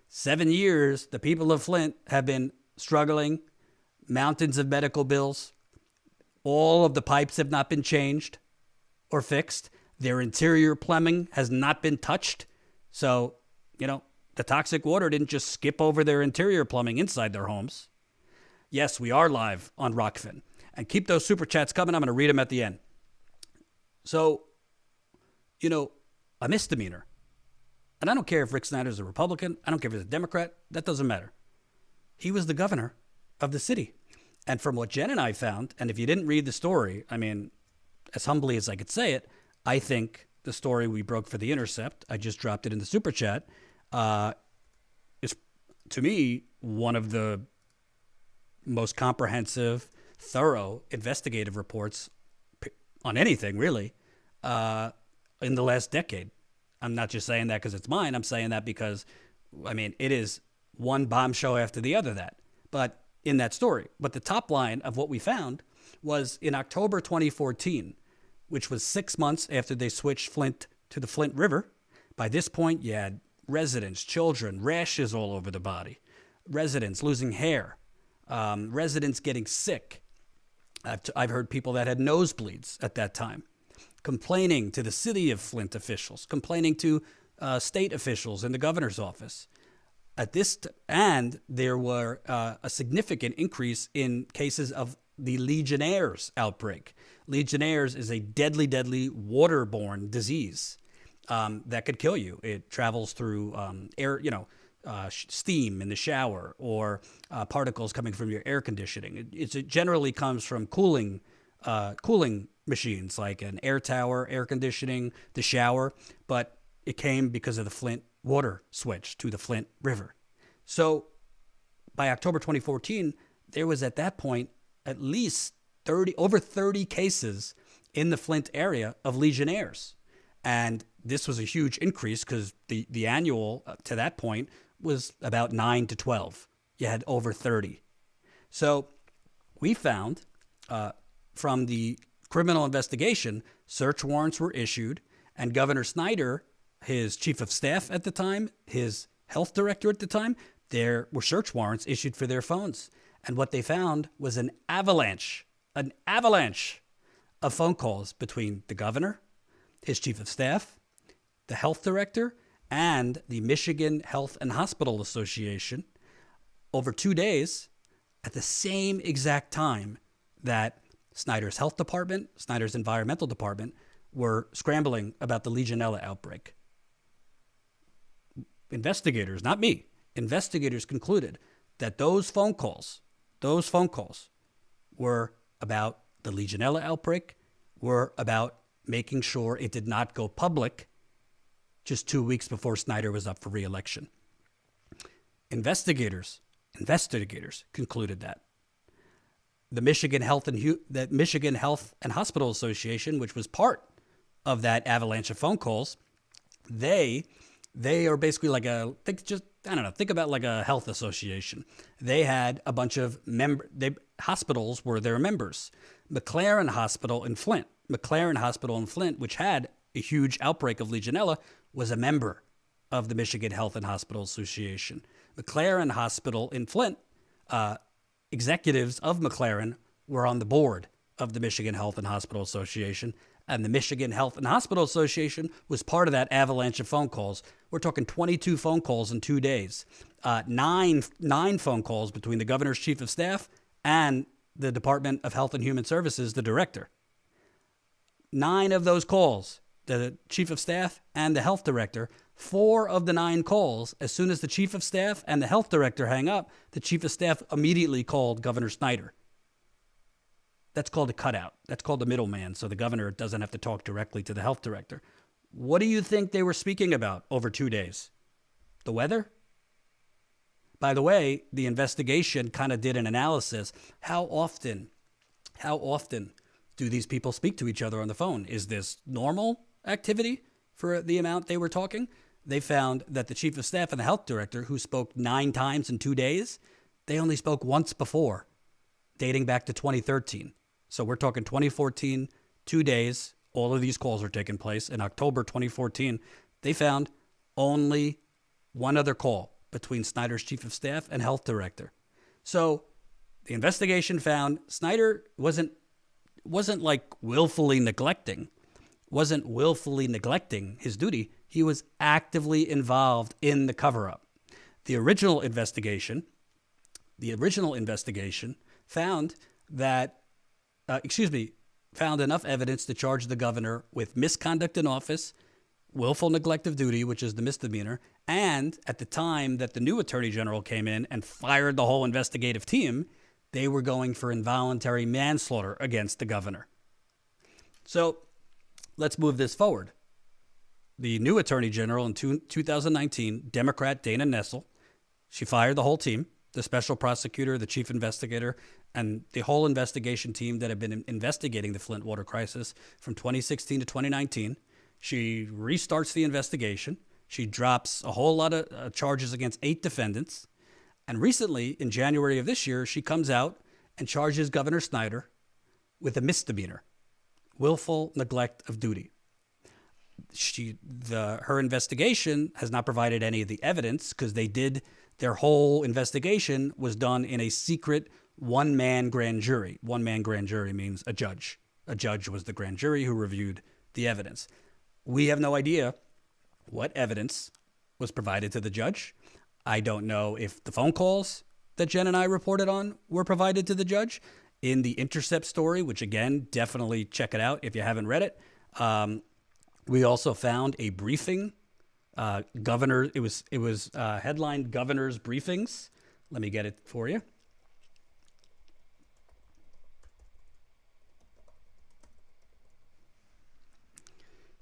7 years, the people of Flint have been struggling, mountains of medical bills. All of the pipes have not been changed or fixed. Their interior plumbing has not been touched. So, the toxic water didn't just skip over their interior plumbing inside their homes. Yes, we are live on Rockfin. And keep those super chats coming. I'm going to read them at the end. So, a misdemeanor. And I don't care if Rick Snyder's a Republican. I don't care if he's a Democrat. That doesn't matter. He was the governor of the city. And from what Jen and I found, and if you didn't read the story, as humbly as I could say it, I think the story we broke for The Intercept, I just dropped it in the super chat, is, to me, one of the most comprehensive, thorough, investigative reports on anything, really, in the last decade. I'm not just saying that because it's mine. I'm saying that because, it is one bombshell after the other But in that story. But the top line of what we found was in October 2014, which was 6 months after they switched Flint to the Flint River. By this point, you had residents, children, rashes all over the body, residents losing hair, residents getting sick. I've heard people that had nosebleeds at that time, complaining to the city of Flint officials, complaining to state officials in the governor's office. And there were a significant increase in cases of the Legionnaires outbreak. Legionnaires is a deadly waterborne disease that could kill you. It travels through air, steam in the shower or particles coming from your air conditioning. It generally comes from cooling machines like an air tower, air conditioning, the shower, but it came because of the Flint water switch to the Flint River. So by October 2014, there was at that point at least over 30 cases in the Flint area of Legionnaires. And this was a huge increase because the annual to that point was about 9 to 12. You had over 30. So we found from the criminal investigation, search warrants were issued, and Governor Snyder, his chief of staff at the time, his health director at the time, there were search warrants issued for their phones. And what they found was an avalanche of phone calls between the governor, his chief of staff, the health director, and the Michigan Health and Hospital Association over 2 days at the same exact time that Snyder's health department, Snyder's environmental department were scrambling about the Legionella outbreak. Investigators, not me, investigators concluded that those phone calls were about the Legionella outbreak, were about making sure it did not go public just 2 weeks before Snyder was up for re-election. Investigators concluded that. The Michigan Health and Hospital Association, which was part of that avalanche of phone calls, they are basically like think about like a health association. They had a bunch of hospitals were their members. McLaren Hospital in Flint, which had a huge outbreak of Legionella, was a member of the Michigan Health and Hospital Association. McLaren Hospital in Flint, executives of McLaren were on the board of the Michigan Health and Hospital Association, and the Michigan Health and Hospital Association was part of that avalanche of phone calls. We're talking 22 phone calls in 2 days, nine phone calls between the governor's chief of staff and the Department of Health and Human Services, the director. 9 of those calls, the chief of staff and the health director. 4 of the 9 calls, as soon as the chief of staff and the health director hang up, the chief of staff immediately called Governor Snyder. That's called a cutout. That's called a middleman, so the governor doesn't have to talk directly to the health director. What do you think they were speaking about over 2 days? The weather? By the way, the investigation kind of did an analysis. How often How often do these people speak to each other on the phone? Is this normal activity for the amount they were talking? They found that the chief of staff and the health director, who spoke 9 times in 2 days, they only spoke once before, dating back to 2013. So we're talking 2014, 2 days. All of these calls are taking place. In October 2014, they found only one other call between Snyder's chief of staff and health director. So the investigation found Snyder wasn't like willfully neglecting his duty. He was actively involved in the cover-up. The original investigation found found enough evidence to charge the governor with misconduct in office, willful neglect of duty, which is the misdemeanor, and at the time that the new attorney general came in and fired the whole investigative team, they were going for involuntary manslaughter against the governor. So let's move this forward. The new attorney general in 2019, Democrat Dana Nessel, she fired the whole team, the special prosecutor, the chief investigator, and the whole investigation team that had been investigating the Flint water crisis from 2016 to 2019. She restarts the investigation. She drops a whole lot of charges against 8 defendants. And recently, in January of this year, she comes out and charges Governor Snyder with a misdemeanor, willful neglect of duty. Her investigation has not provided any of the evidence because their whole investigation was done in a secret one-man grand jury. One-man grand jury means a judge. A judge was the grand jury who reviewed the evidence. We have no idea what evidence was provided to the judge. I don't know if the phone calls that Jen and I reported on were provided to the judge. In the Intercept story, which again, definitely check it out if you haven't read it. We also found a briefing. It was headlined Governor's Briefings. Let me get it for you.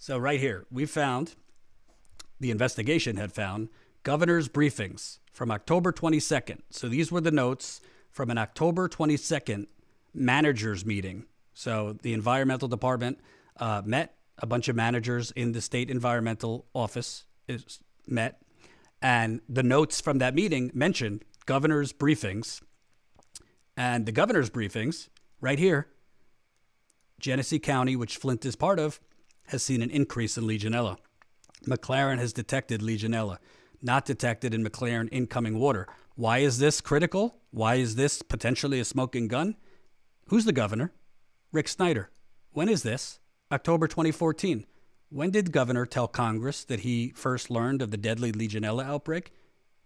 So right here, the investigation had found Governor's Briefings from October 22nd. So these were the notes from an October 22nd managers meeting. So the environmental department met, a bunch of managers in the state environmental office met, and the notes from that meeting mentioned Governor's Briefings. And the Governor's Briefings, right here, Genesee County, which Flint is part of, has seen an increase in Legionella. McLaren has detected Legionella, not detected in McLaren incoming water. Why is this critical? Why is this potentially a smoking gun? Who's the governor? Rick Snyder. When is this? October 2014. When did governor tell Congress that he first learned of the deadly Legionella outbreak?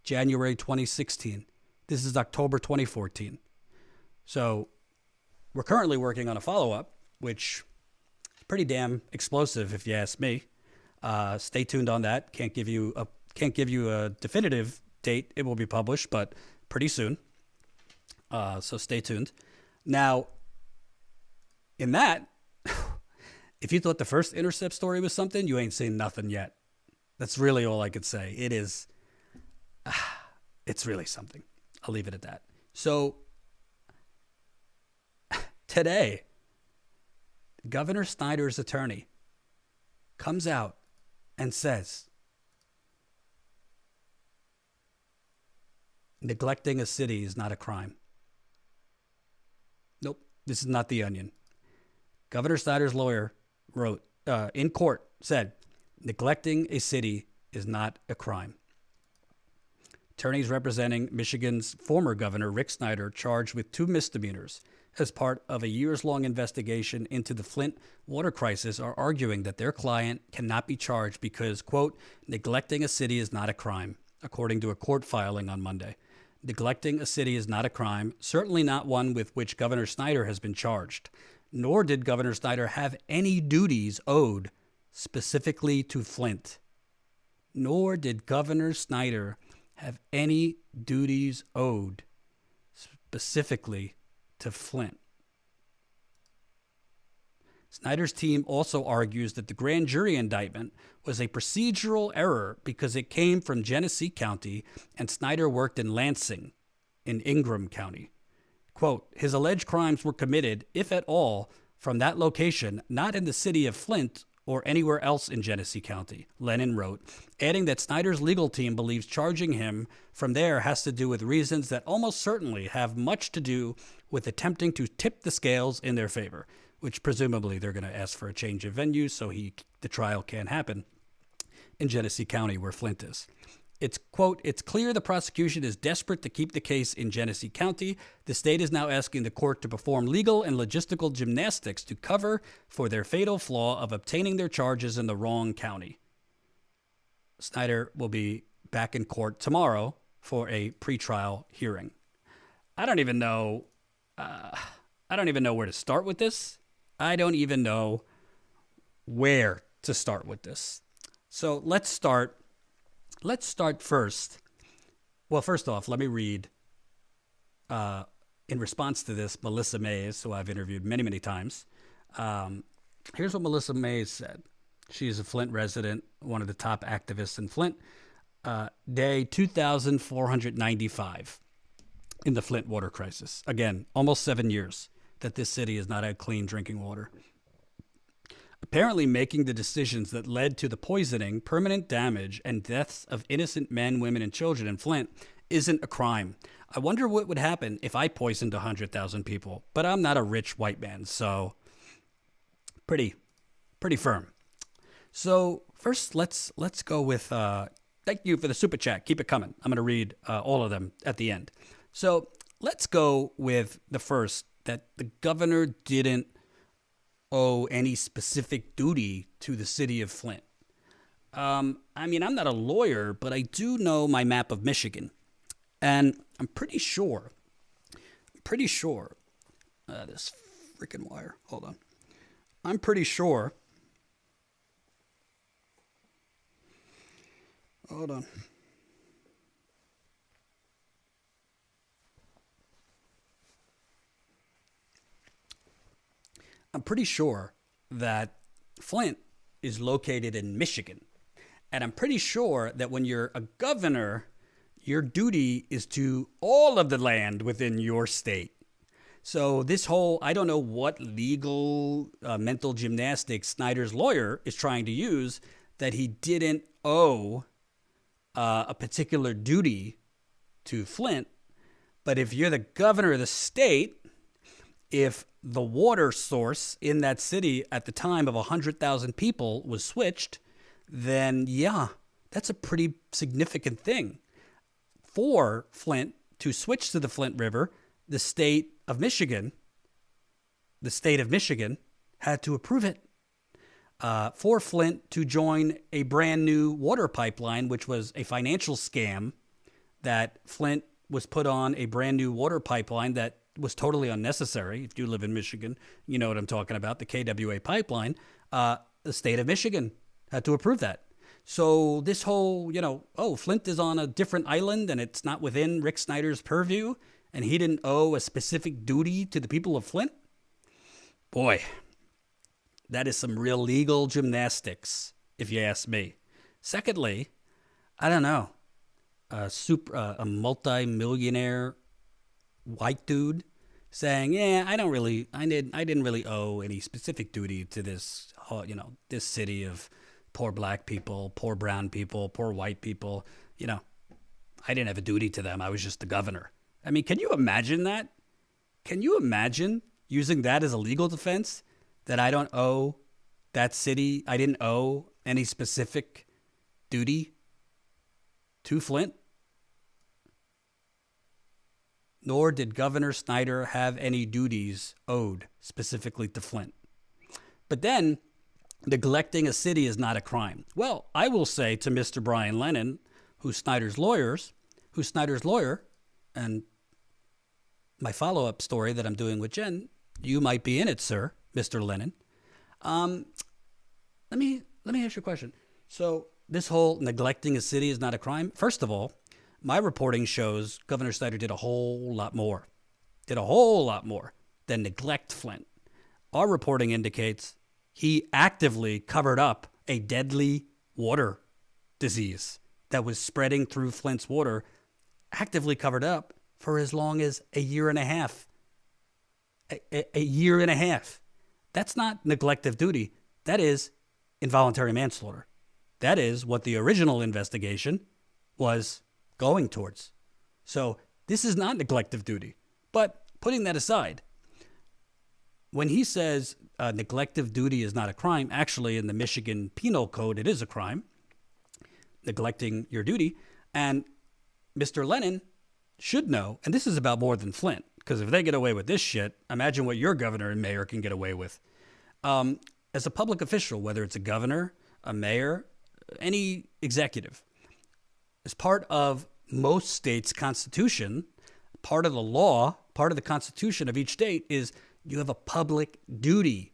January 2016. This is October 2014. So we're currently working on a follow-up, which is pretty damn explosive, if you ask me. Stay tuned on that. Can't give you a definitive date it will be published, but pretty soon. So stay tuned. Now, in that, if you thought the first Intercept story was something, you ain't seen nothing yet. That's really all I could say. It's really something. I'll leave it at that. So today, Governor Snyder's attorney comes out and says, neglecting a city is not a crime. Nope, this is not The Onion. Governor Snyder's lawyer wrote, in court, said, neglecting a city is not a crime. Attorneys representing Michigan's former governor, Rick Snyder, charged with 2 misdemeanors as part of a years-long investigation into the Flint water crisis, are arguing that their client cannot be charged because, quote, neglecting a city is not a crime, according to a court filing on Monday. Neglecting a city is not a crime, certainly not one with which Governor Snyder has been charged. Nor did Governor Snyder have any duties owed specifically to Flint. Nor did Governor Snyder have any duties owed specifically to Flint. Snyder's team also argues that the grand jury indictment was a procedural error because it came from Genesee County and Snyder worked in Lansing in Ingham County. quote, his alleged crimes were committed, if at all, from that location, not in the city of Flint or anywhere else in Genesee County, Lennon wrote, adding that Snyder's legal team believes charging him from there has to do with reasons that almost certainly have much to do with attempting to tip the scales in their favor, which presumably they're going to ask for a change of venue so the trial can't happen in Genesee County where Flint is. It's, quote, it's clear the prosecution is desperate to keep the case in Genesee County. The state is now asking the court to perform legal and logistical gymnastics to cover for their fatal flaw of obtaining their charges in the wrong county. Snyder will be back in court tomorrow for a pretrial hearing. I don't even know where to start with this. I don't even know where to start with this. So let's start first. Well, first off, let me read, in response to this, Melissa Mays, who I've interviewed many, many times. Here's what Melissa Mays said. She's a Flint resident, one of the top activists in Flint. Day 2,495 in the Flint water crisis. Again, almost 7 years that this city has not had clean drinking water. Apparently making the decisions that led to the poisoning, permanent damage, and deaths of innocent men, women, and children in Flint isn't a crime. I wonder what would happen if I poisoned 100,000 people, but I'm not a rich white man, so pretty firm. So first, let's go with, thank you for the super chat. Keep it coming. I'm going to read all of them at the end. So let's go with the first, that the governor didn't owe any specific duty to the city of Flint. I mean, I'm not a lawyer, but I do know my map of Michigan. And I'm pretty sure, this freaking wire, hold on. I'm pretty sure, hold on. I'm pretty sure that Flint is located in Michigan. And I'm pretty sure that when you're a governor, your duty is to all of the land within your state. So this whole, I don't know what legal mental gymnastics Snyder's lawyer is trying to use, that he didn't owe a particular duty to Flint. But if you're the governor of the state, if the water source in that city at the time of 100,000 people was switched, then yeah, that's a pretty significant thing. For Flint to switch to the Flint River, the state of Michigan had to approve it. For Flint to join a brand new water pipeline, which was a financial scam, that Flint was put on a brand new water pipeline that was totally unnecessary. If you live in Michigan, you know what I'm talking about, the KWA pipeline. The state of Michigan had to approve that. So this whole, Flint is on a different island and it's not within Rick Snyder's purview and he didn't owe a specific duty to the people of Flint. Boy, that is some real legal gymnastics, if you ask me. Secondly, I don't know, a multi-millionaire white dude saying, yeah, I didn't really owe any specific duty to this, this city of poor black people, poor brown people, poor white people. I didn't have a duty to them. I was just the governor. I mean, can you imagine that? Can you imagine using that as a legal defense, that I don't owe that city, I didn't owe any specific duty to Flint? Nor did Governor Snyder have any duties owed specifically to Flint. But then, neglecting a city is not a crime. Well, I will say to Mr. Brian Lennon, who's Snyder's lawyer, and my follow-up story that I'm doing with Jen, you might be in it, sir, Mr. Lennon. Let me ask you a question. So this whole neglecting a city is not a crime. First of all, my reporting shows Governor Snyder did a whole lot more than neglect Flint. Our reporting indicates he actively covered up a deadly water disease that was spreading through Flint's water, actively covered up for as long as a year and a half a year and a half. That's not neglect of duty. That is involuntary manslaughter. That is what the original investigation was going towards. So this is not neglect of duty. But putting that aside, when he says neglect of duty is not a crime, actually in the Michigan Penal Code, it is a crime, neglecting your duty. And Mr. Lennon should know, and this is about more than Flint, because if they get away with this shit, imagine what your governor and mayor can get away with. As a public official, whether it's a governor, a mayor, any executive, as part of most states' constitution, part of the law, part of the constitution of each state is you have a public duty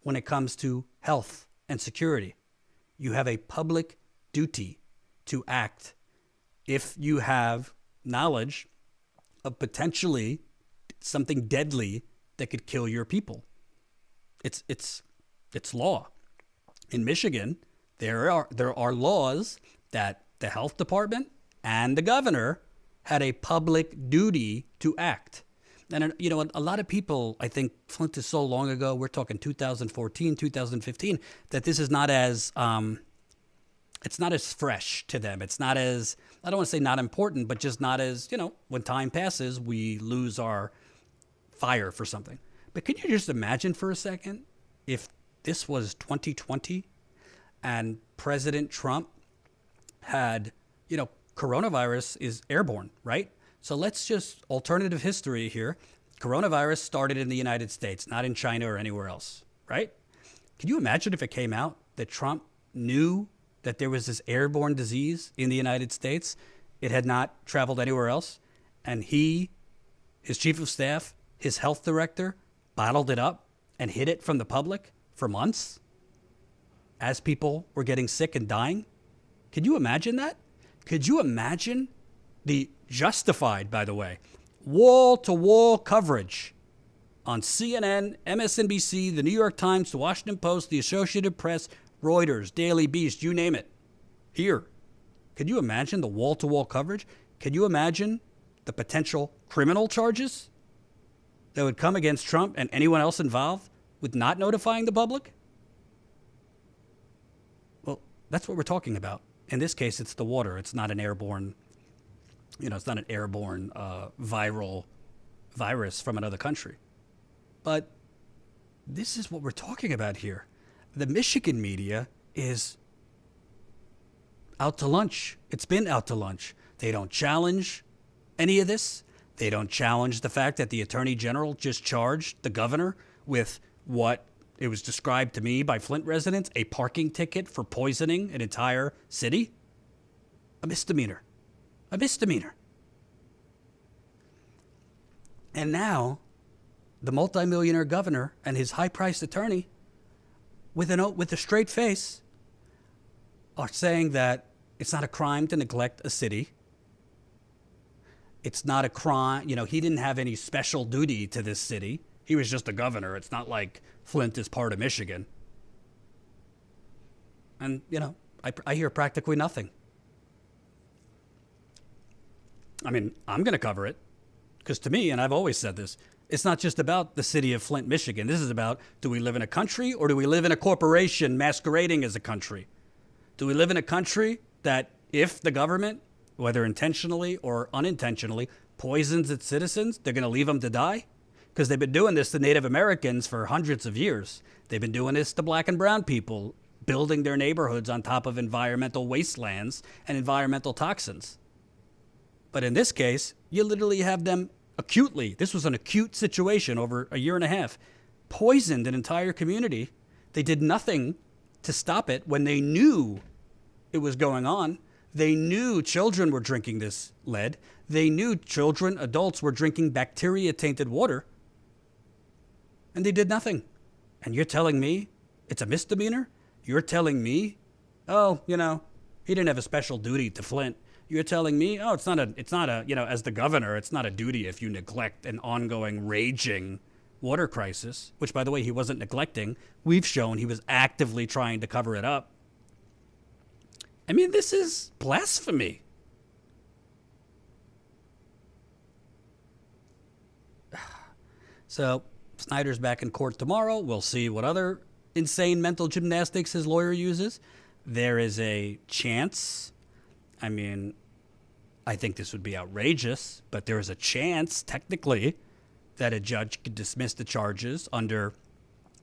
when it comes to health and security. You have a public duty to act if you have knowledge of potentially something deadly that could kill your people. It's law. In Michigan, there are laws that the health department and the governor had a public duty to act. And, you know, a lot of people, I think Flint is so long ago, we're talking 2014, 2015, that this is not as, it's not as fresh to them. It's not as, I don't want to say not important, but just not as, you know, when time passes, we lose our fire for something. But can you just imagine for a second if this was 2020 and President Trump had, you know, coronavirus is airborne, right? So let's just alternative history here. Coronavirus started in the United States, not in China or anywhere else, right? Can you imagine if it came out that Trump knew that there was this airborne disease in the United States? It had not traveled anywhere else. And he, his chief of staff, his health director, bottled it up and hid it from the public for months as people were getting sick and dying. Could you imagine that? Could you imagine the justified, by the way, wall-to-wall coverage on CNN, MSNBC, the New York Times, the Washington Post, the Associated Press, Reuters, Daily Beast, you name it, here. Could you imagine the wall-to-wall coverage? Could you imagine the potential criminal charges that would come against Trump and anyone else involved with not notifying the public? Well, that's what we're talking about. In this case, it's the water. It's not an airborne, you know, it's not an airborne viral virus from another country. But this is what we're talking about here. The Michigan media is out to lunch. It's been out to lunch. They don't challenge any of this. They don't challenge the fact that the attorney general just charged the governor with what it was described to me by Flint residents, a parking ticket for poisoning an entire city. A misdemeanor. A misdemeanor. And now, the multimillionaire governor and his high-priced attorney, with a straight face, are saying that it's not a crime to neglect a city. It's not a crime. You know, he didn't have any special duty to this city. He was just a governor. It's not like Flint is part of Michigan. And, you know, I hear practically nothing. I mean, I'm going to cover it because to me, and I've always said this, it's not just about the city of Flint, Michigan. This is about, do we live in a country or do we live in a corporation masquerading as a country? Do we live in a country that if the government, whether intentionally or unintentionally, poisons its citizens, they're going to leave them to die? Because they've been doing this to Native Americans for hundreds of years. They've been doing this to black and brown people, building their neighborhoods on top of environmental wastelands and environmental toxins. But in this case, you literally have them acutely, this was an acute situation over a year and a half, poisoned an entire community. They did nothing to stop it when they knew it was going on. They knew children were drinking this lead. They knew children, adults were drinking bacteria-tainted water. And they did nothing. And you're telling me it's a misdemeanor? You're telling me, oh, you know, he didn't have a special duty to Flint. You're telling me, oh, it's not a, you know, as the governor, it's not a duty if you neglect an ongoing, raging water crisis, which, by the way, he wasn't neglecting. We've shown he was actively trying to cover it up. I mean, this is blasphemy. So Snyder's back in court tomorrow. We'll see what other insane mental gymnastics his lawyer uses. There is a chance. I mean, I think this would be outrageous, but there is a chance, technically, that a judge could dismiss the charges under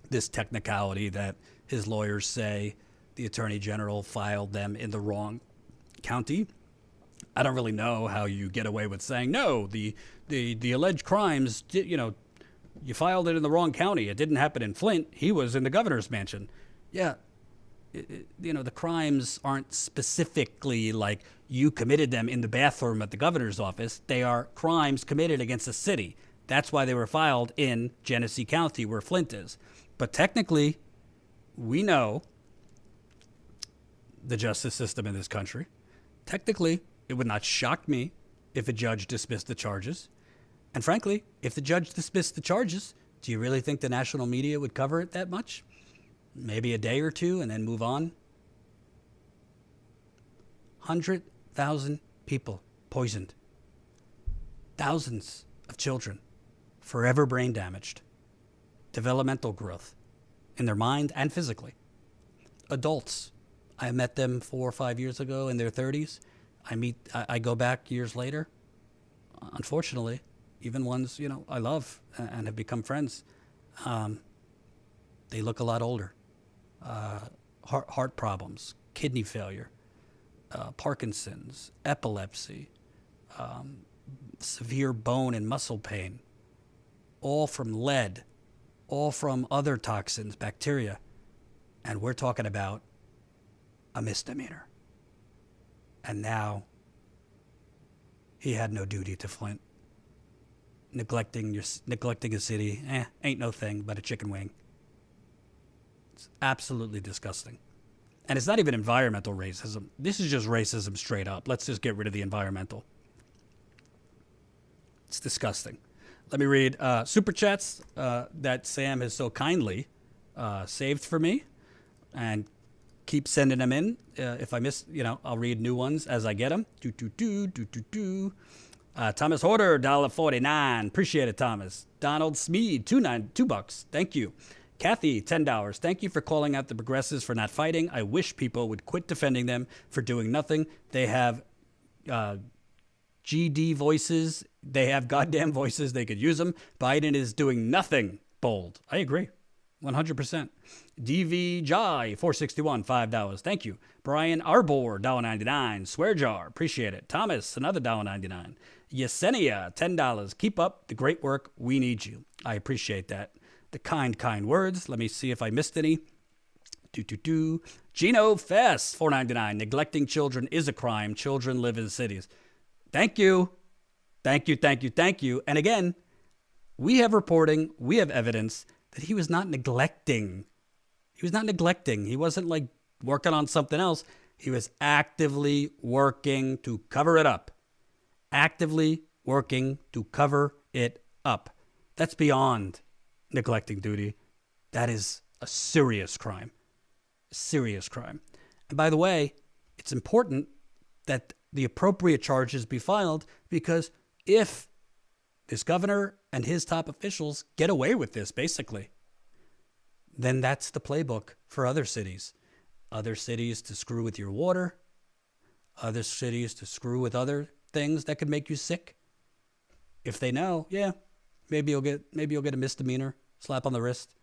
this technicality that his lawyers say the attorney general filed them in the wrong county. I don't really know how you get away with saying, no, the alleged crimes, you filed it in the wrong county. It didn't happen in Flint. He was in the governor's mansion. Yeah. The crimes aren't specifically like you committed them in the bathroom at the governor's office. They are crimes committed against a city. That's why they were filed in Genesee County, where Flint is. But technically, we know the justice system in this country. Technically, it would not shock me if a judge dismissed the charges. And frankly, if the judge dismissed the charges, do you really think the national media would cover it that much? Maybe a day or two and then move on? 100,000 people poisoned. Thousands of children forever brain damaged. Developmental growth in their mind and physically. Adults, I met them 4 or 5 years ago in their 30s. I go back years later. Unfortunately, even ones, I love and have become friends, they look a lot older. Heart problems, kidney failure, Parkinson's, epilepsy, severe bone and muscle pain, all from lead, all from other toxins, bacteria. And we're talking about a misdemeanor. And now he had no duty to Flint. Neglecting a city, ain't no thing but a chicken wing. It's absolutely disgusting. And it's not even environmental racism. This is just racism straight up. Let's just get rid of the environmental. It's disgusting. Let me read super chats that Sam has so kindly saved for me. And keep sending them in. If I miss, I'll read new ones as I get them. Thomas Horder, $1.49. Appreciate it, Thomas. Donald Smead, $2. Thank you. Kathy, $10. Thank you for calling out the progressives for not fighting. I wish people would quit defending them for doing nothing. They have GD voices. They have goddamn voices. They could use them. Biden is doing nothing. Bold. I agree. 100%. DV Jai, $461, $5. Thank you. Brian Arbor, $1.99. Swear jar, appreciate it. Thomas, another $1.99. Yesenia, $10. Keep up the great work. We need you. I appreciate that. The kind words. Let me see if I missed any. Gino Fest, $4.99. Neglecting children is a crime. Children live in cities. Thank you. Thank you. And again, we have reporting, we have evidence that he was not neglecting. He wasn't like working on something else. He was actively working to cover it up. That's beyond neglecting duty. That is a serious crime. And by the way, it's important that the appropriate charges be filed, because if this governor and his top officials get away with this, basically, then that's the playbook for other cities. Other cities to screw with your water. Other cities to screw with other things that could make you sick. If they know, maybe you'll get a misdemeanor, slap on the wrist.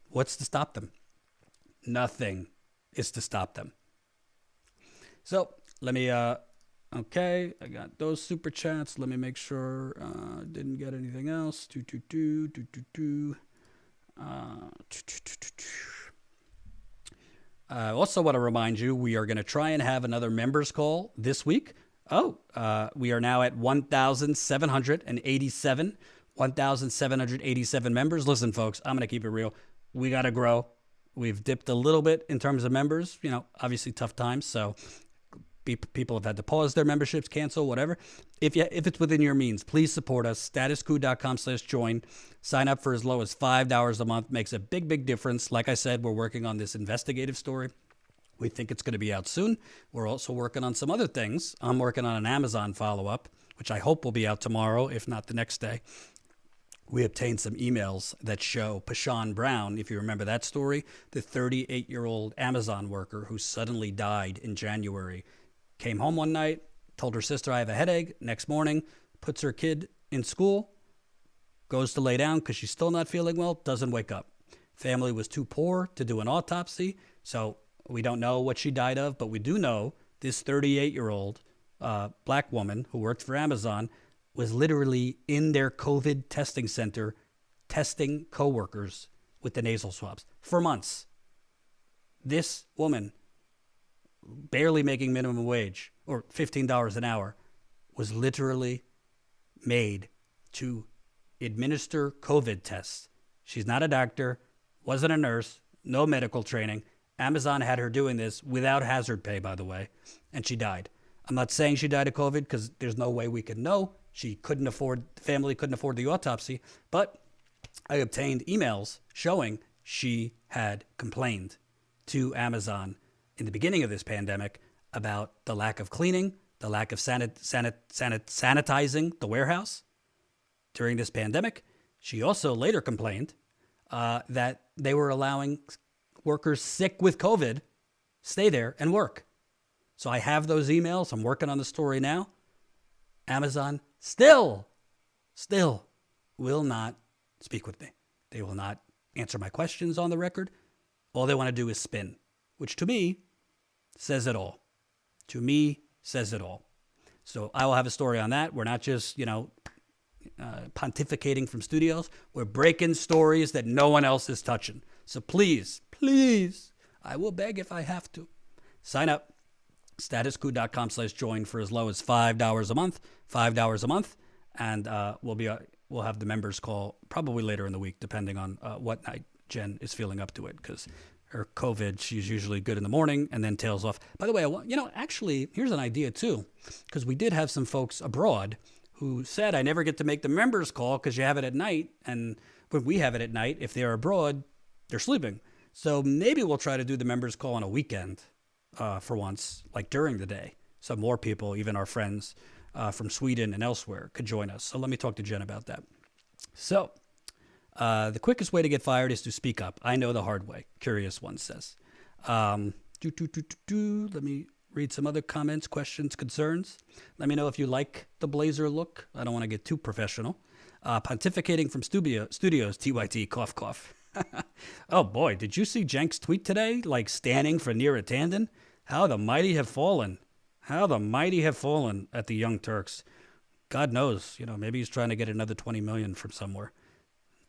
What's to stop them? Nothing is to stop them. So let me, okay, I got those super chats. Let me make sure didn't get anything else. I also want to remind you, we are going to try and have another members call this week. We are now at 1,787 members. Listen, folks, I'm going to keep it real. We got to grow. We've dipped a little bit in terms of members, obviously tough times. So people have had to pause their memberships, cancel, whatever. If it's within your means, please support us. Statuscoup.com/join. Sign up for as low as $5 a month. Makes a big difference. Like I said, we're working on this investigative story. We think it's going to be out soon. We're also working on some other things. I'm working on an Amazon follow-up, which I hope will be out tomorrow, if not the next day. we obtained some emails that show Pashawn Brown, if you remember that story, the 38-year-old Amazon worker who suddenly died in January, came home one night, told her sister, I have a headache. Next morning, puts her kid in school, goes to lay down because she's still not feeling well, doesn't wake up. Family was too poor to do an autopsy, so we don't know what she died of, but we do know this 38-year-old black woman who worked for Amazon was literally in their COVID testing center testing coworkers with the nasal swabs for months. This woman, barely making minimum wage or $15 an hour, was literally made to administer COVID tests. She's not a doctor, wasn't a nurse, no medical training. Amazon had her doing this without hazard pay, by the way, and she died. I'm not saying she died of COVID because there's no way we could know. The family couldn't afford the autopsy, but I obtained emails showing she had complained to Amazon in the beginning of this pandemic about the lack of cleaning, the lack of sanitizing the warehouse during this pandemic. She also later complained that they were allowing workers sick with COVID stay there and work. So I have those emails. I'm working on the story now. Amazon still will not speak with me. They will not answer my questions on the record. All they want to do is spin, which to me says it all. To me says it all. So I will have a story on that. We're not just, pontificating from studios. We're breaking stories that no one else is touching. So please, I will beg if I have to. Sign up. statuscoup.com/join for as low as $5 a month. $5 a month, and we'll have the members call probably later in the week, depending on what night Jen is feeling up to it, because her COVID, she's usually good in the morning and then tails off. By the way, actually, here's an idea too, because we did have some folks abroad who said, I never get to make the members call because you have it at night, and when we have it at night, if they're abroad, they're sleeping. So maybe we'll try to do the members call on a weekend for once, like during the day. So more people, even our friends from Sweden and elsewhere, could join us. So let me talk to Jen about that. So the quickest way to get fired is to speak up. I know the hard way, Curious One says. Let me read some other comments, questions, concerns. Let me know if you like the blazer look. I don't want to get too professional. Pontificating from studios, TYT, cough, cough. Oh boy, did you see Cenk's tweet today? Like standing for Neera Tanden? How the mighty have fallen. How the mighty have fallen at the Young Turks. God knows, maybe he's trying to get another 20 million from somewhere.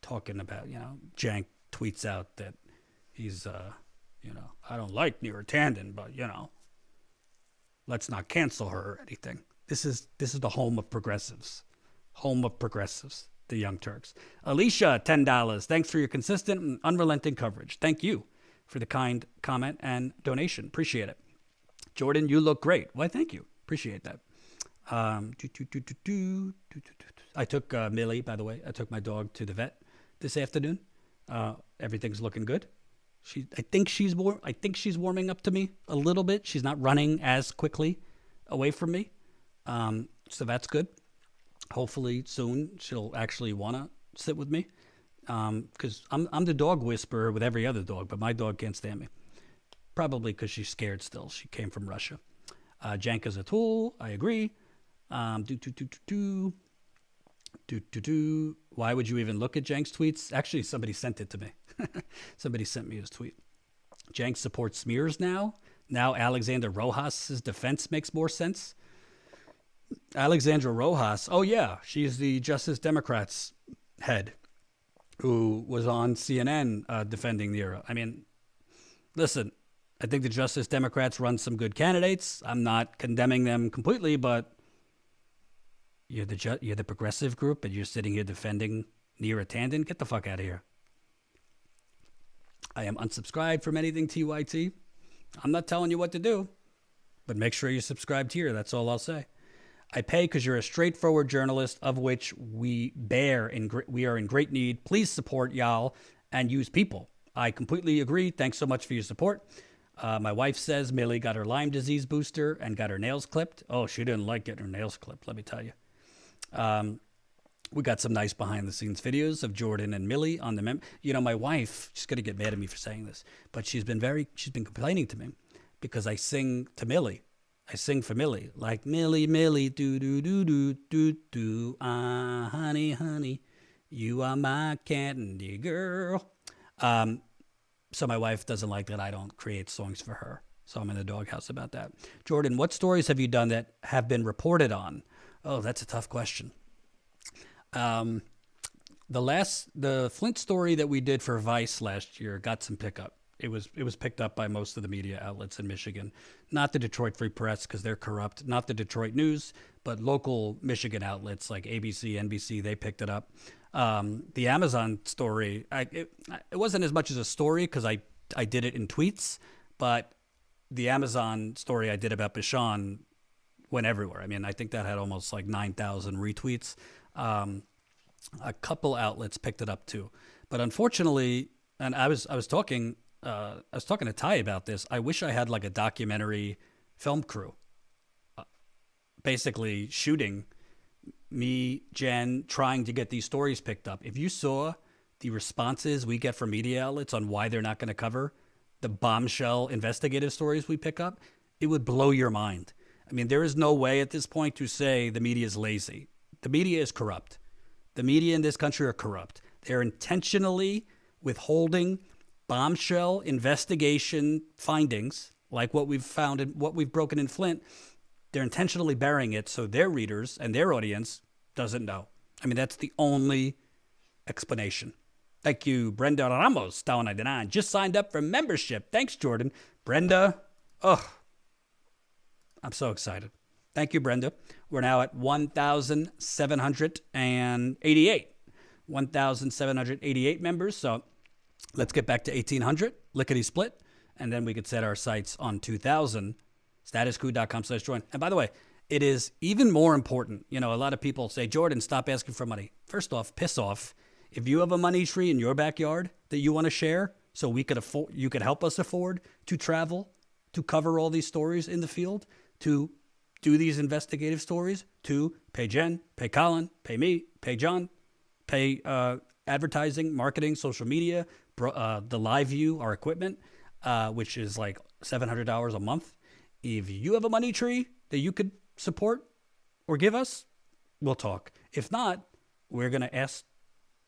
Talking about, Cenk tweets out that he's, I don't like Neera Tanden, but, let's not cancel her or anything. This is the home of progressives. Home of progressives, the Young Turks. Alicia, $10. Thanks for your consistent and unrelenting coverage. Thank you for the kind comment and donation. Appreciate it. Jordan, you look great. Why, thank you. Appreciate that. I took Millie, by the way. I took my dog to the vet this afternoon. Everything's looking good. I think she's warming up to me a little bit. She's not running as quickly away from me. So that's good. Hopefully soon she'll actually want to sit with me. Because I'm the dog whisperer with every other dog, but my dog can't stand me. Probably because she's scared still. She came from Russia. Cenk is a tool. I agree. Why would you even look at Cenk's tweets? Actually, somebody sent it to me. Somebody sent me his tweet. Cenk supports smears now. Now Alexandra Rojas' defense makes more sense. Alexandra Rojas, oh yeah, she's the Justice Democrats head who was on CNN defending Neera. I mean, listen, I think the Justice Democrats run some good candidates. I'm not condemning them completely, but you're the progressive group and you're sitting here defending Neera Tanden. Get the fuck out of here. I am unsubscribed from anything TYT. I'm not telling you what to do, but make sure you're subscribed here. That's all I'll say. I pay because you're a straightforward journalist, of which we are in great need. Please support y'all and use people. I completely agree. Thanks so much for your support. My wife says Millie got her Lyme disease booster and got her nails clipped. Oh, she didn't like getting her nails clipped, let me tell you. We got some nice behind the scenes videos of Jordan and Millie on the my wife, she's going to get mad at me for saying this, but she's been complaining to me because I sing to Millie. I sing for Millie, like Millie, Millie, do, do, do, do, do, do, honey, honey, you are my candy girl. So my wife doesn't like that I don't create songs for her. So I'm in the doghouse about that. Jordan, what stories have you done that have been reported on? Oh, that's a tough question. The Flint story that we did for Vice last year got some pickup. It was picked up by most of the media outlets in Michigan, not the Detroit Free Press because they're corrupt, not the Detroit News, but local Michigan outlets like ABC, NBC, they picked it up. The Amazon story, it wasn't as much as a story because I did it in tweets, but the Amazon story I did about Bashan went everywhere. I mean, I think that had almost like 9,000 retweets. A couple outlets picked it up too, but unfortunately, and I was talking to Ty about this. I wish I had like a documentary film crew, basically shooting me, Jen, trying to get these stories picked up. If you saw the responses we get from media outlets on why they're not going to cover the bombshell investigative stories we pick up, it would blow your mind. I mean, there is no way at this point to say the media is lazy. The media is corrupt. The media in this country are corrupt. They're intentionally withholding bombshell investigation findings, like what we've found and what we've broken in Flint. They're intentionally burying it so their readers and their audience doesn't know. I mean, that's the only explanation. Thank you, Brenda Ramos, $1.99, just signed up for membership. Thanks, Jordan. Brenda, I'm so excited. Thank you, Brenda. We're now at 1,788. 1,788 members. So let's get back to 1,800, lickety-split, and then we could set our sights on 2,000, statuscoup.com/join. And by the way, it is even more important. You know, a lot of people say, Jordan, stop asking for money. First off, piss off. If you have a money tree in your backyard that you want to share so we could afford, you could help us afford to travel, to cover all these stories in the field, to do these investigative stories, to pay Jen, pay Colin, pay me, pay John, pay advertising, marketing, social media, the live view, our equipment, which is like $700 a month. If you have a money tree that you could support or give us, we'll talk. If not, we're going to ask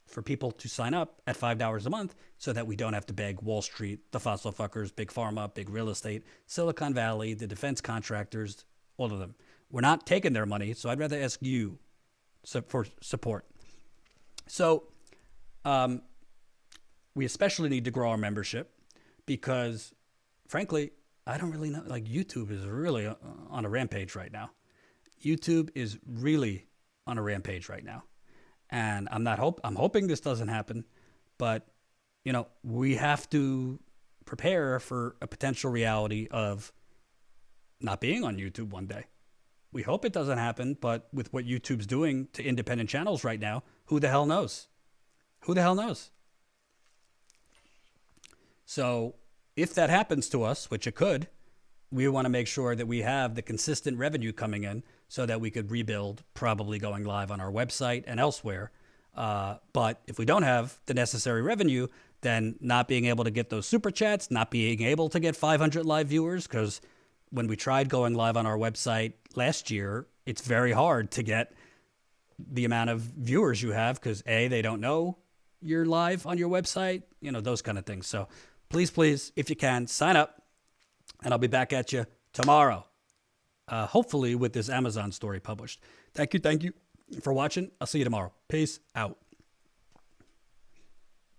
for people to sign up at $5 a month so that we don't have to beg Wall Street, the fossil fuckers, big pharma, big real estate, Silicon Valley, the defense contractors, all of them. We're not taking their money, so I'd rather ask you for support. So we especially need to grow our membership because, frankly, I don't really know. Like, YouTube is really on a rampage right now. YouTube is really on a rampage right now. And I'm hoping this doesn't happen, but, you know, we have to prepare for a potential reality of not being on YouTube one day. We hope it doesn't happen, but with what YouTube's doing to independent channels right now, who the hell knows? Who the hell knows? So if that happens to us, which it could, we want to make sure that we have the consistent revenue coming in so that we could rebuild, probably going live on our website and elsewhere. But if we don't have the necessary revenue, then not being able to get those super chats, not being able to get 500 live viewers, because when we tried going live on our website last year, it's very hard to get the amount of viewers you have because A, they don't know you're live on your website, you know, those kind of things. So please, please, if you can, sign up and I'll be back at you tomorrow, hopefully with this Amazon story published. Thank you for watching. I'll see you tomorrow. Peace out.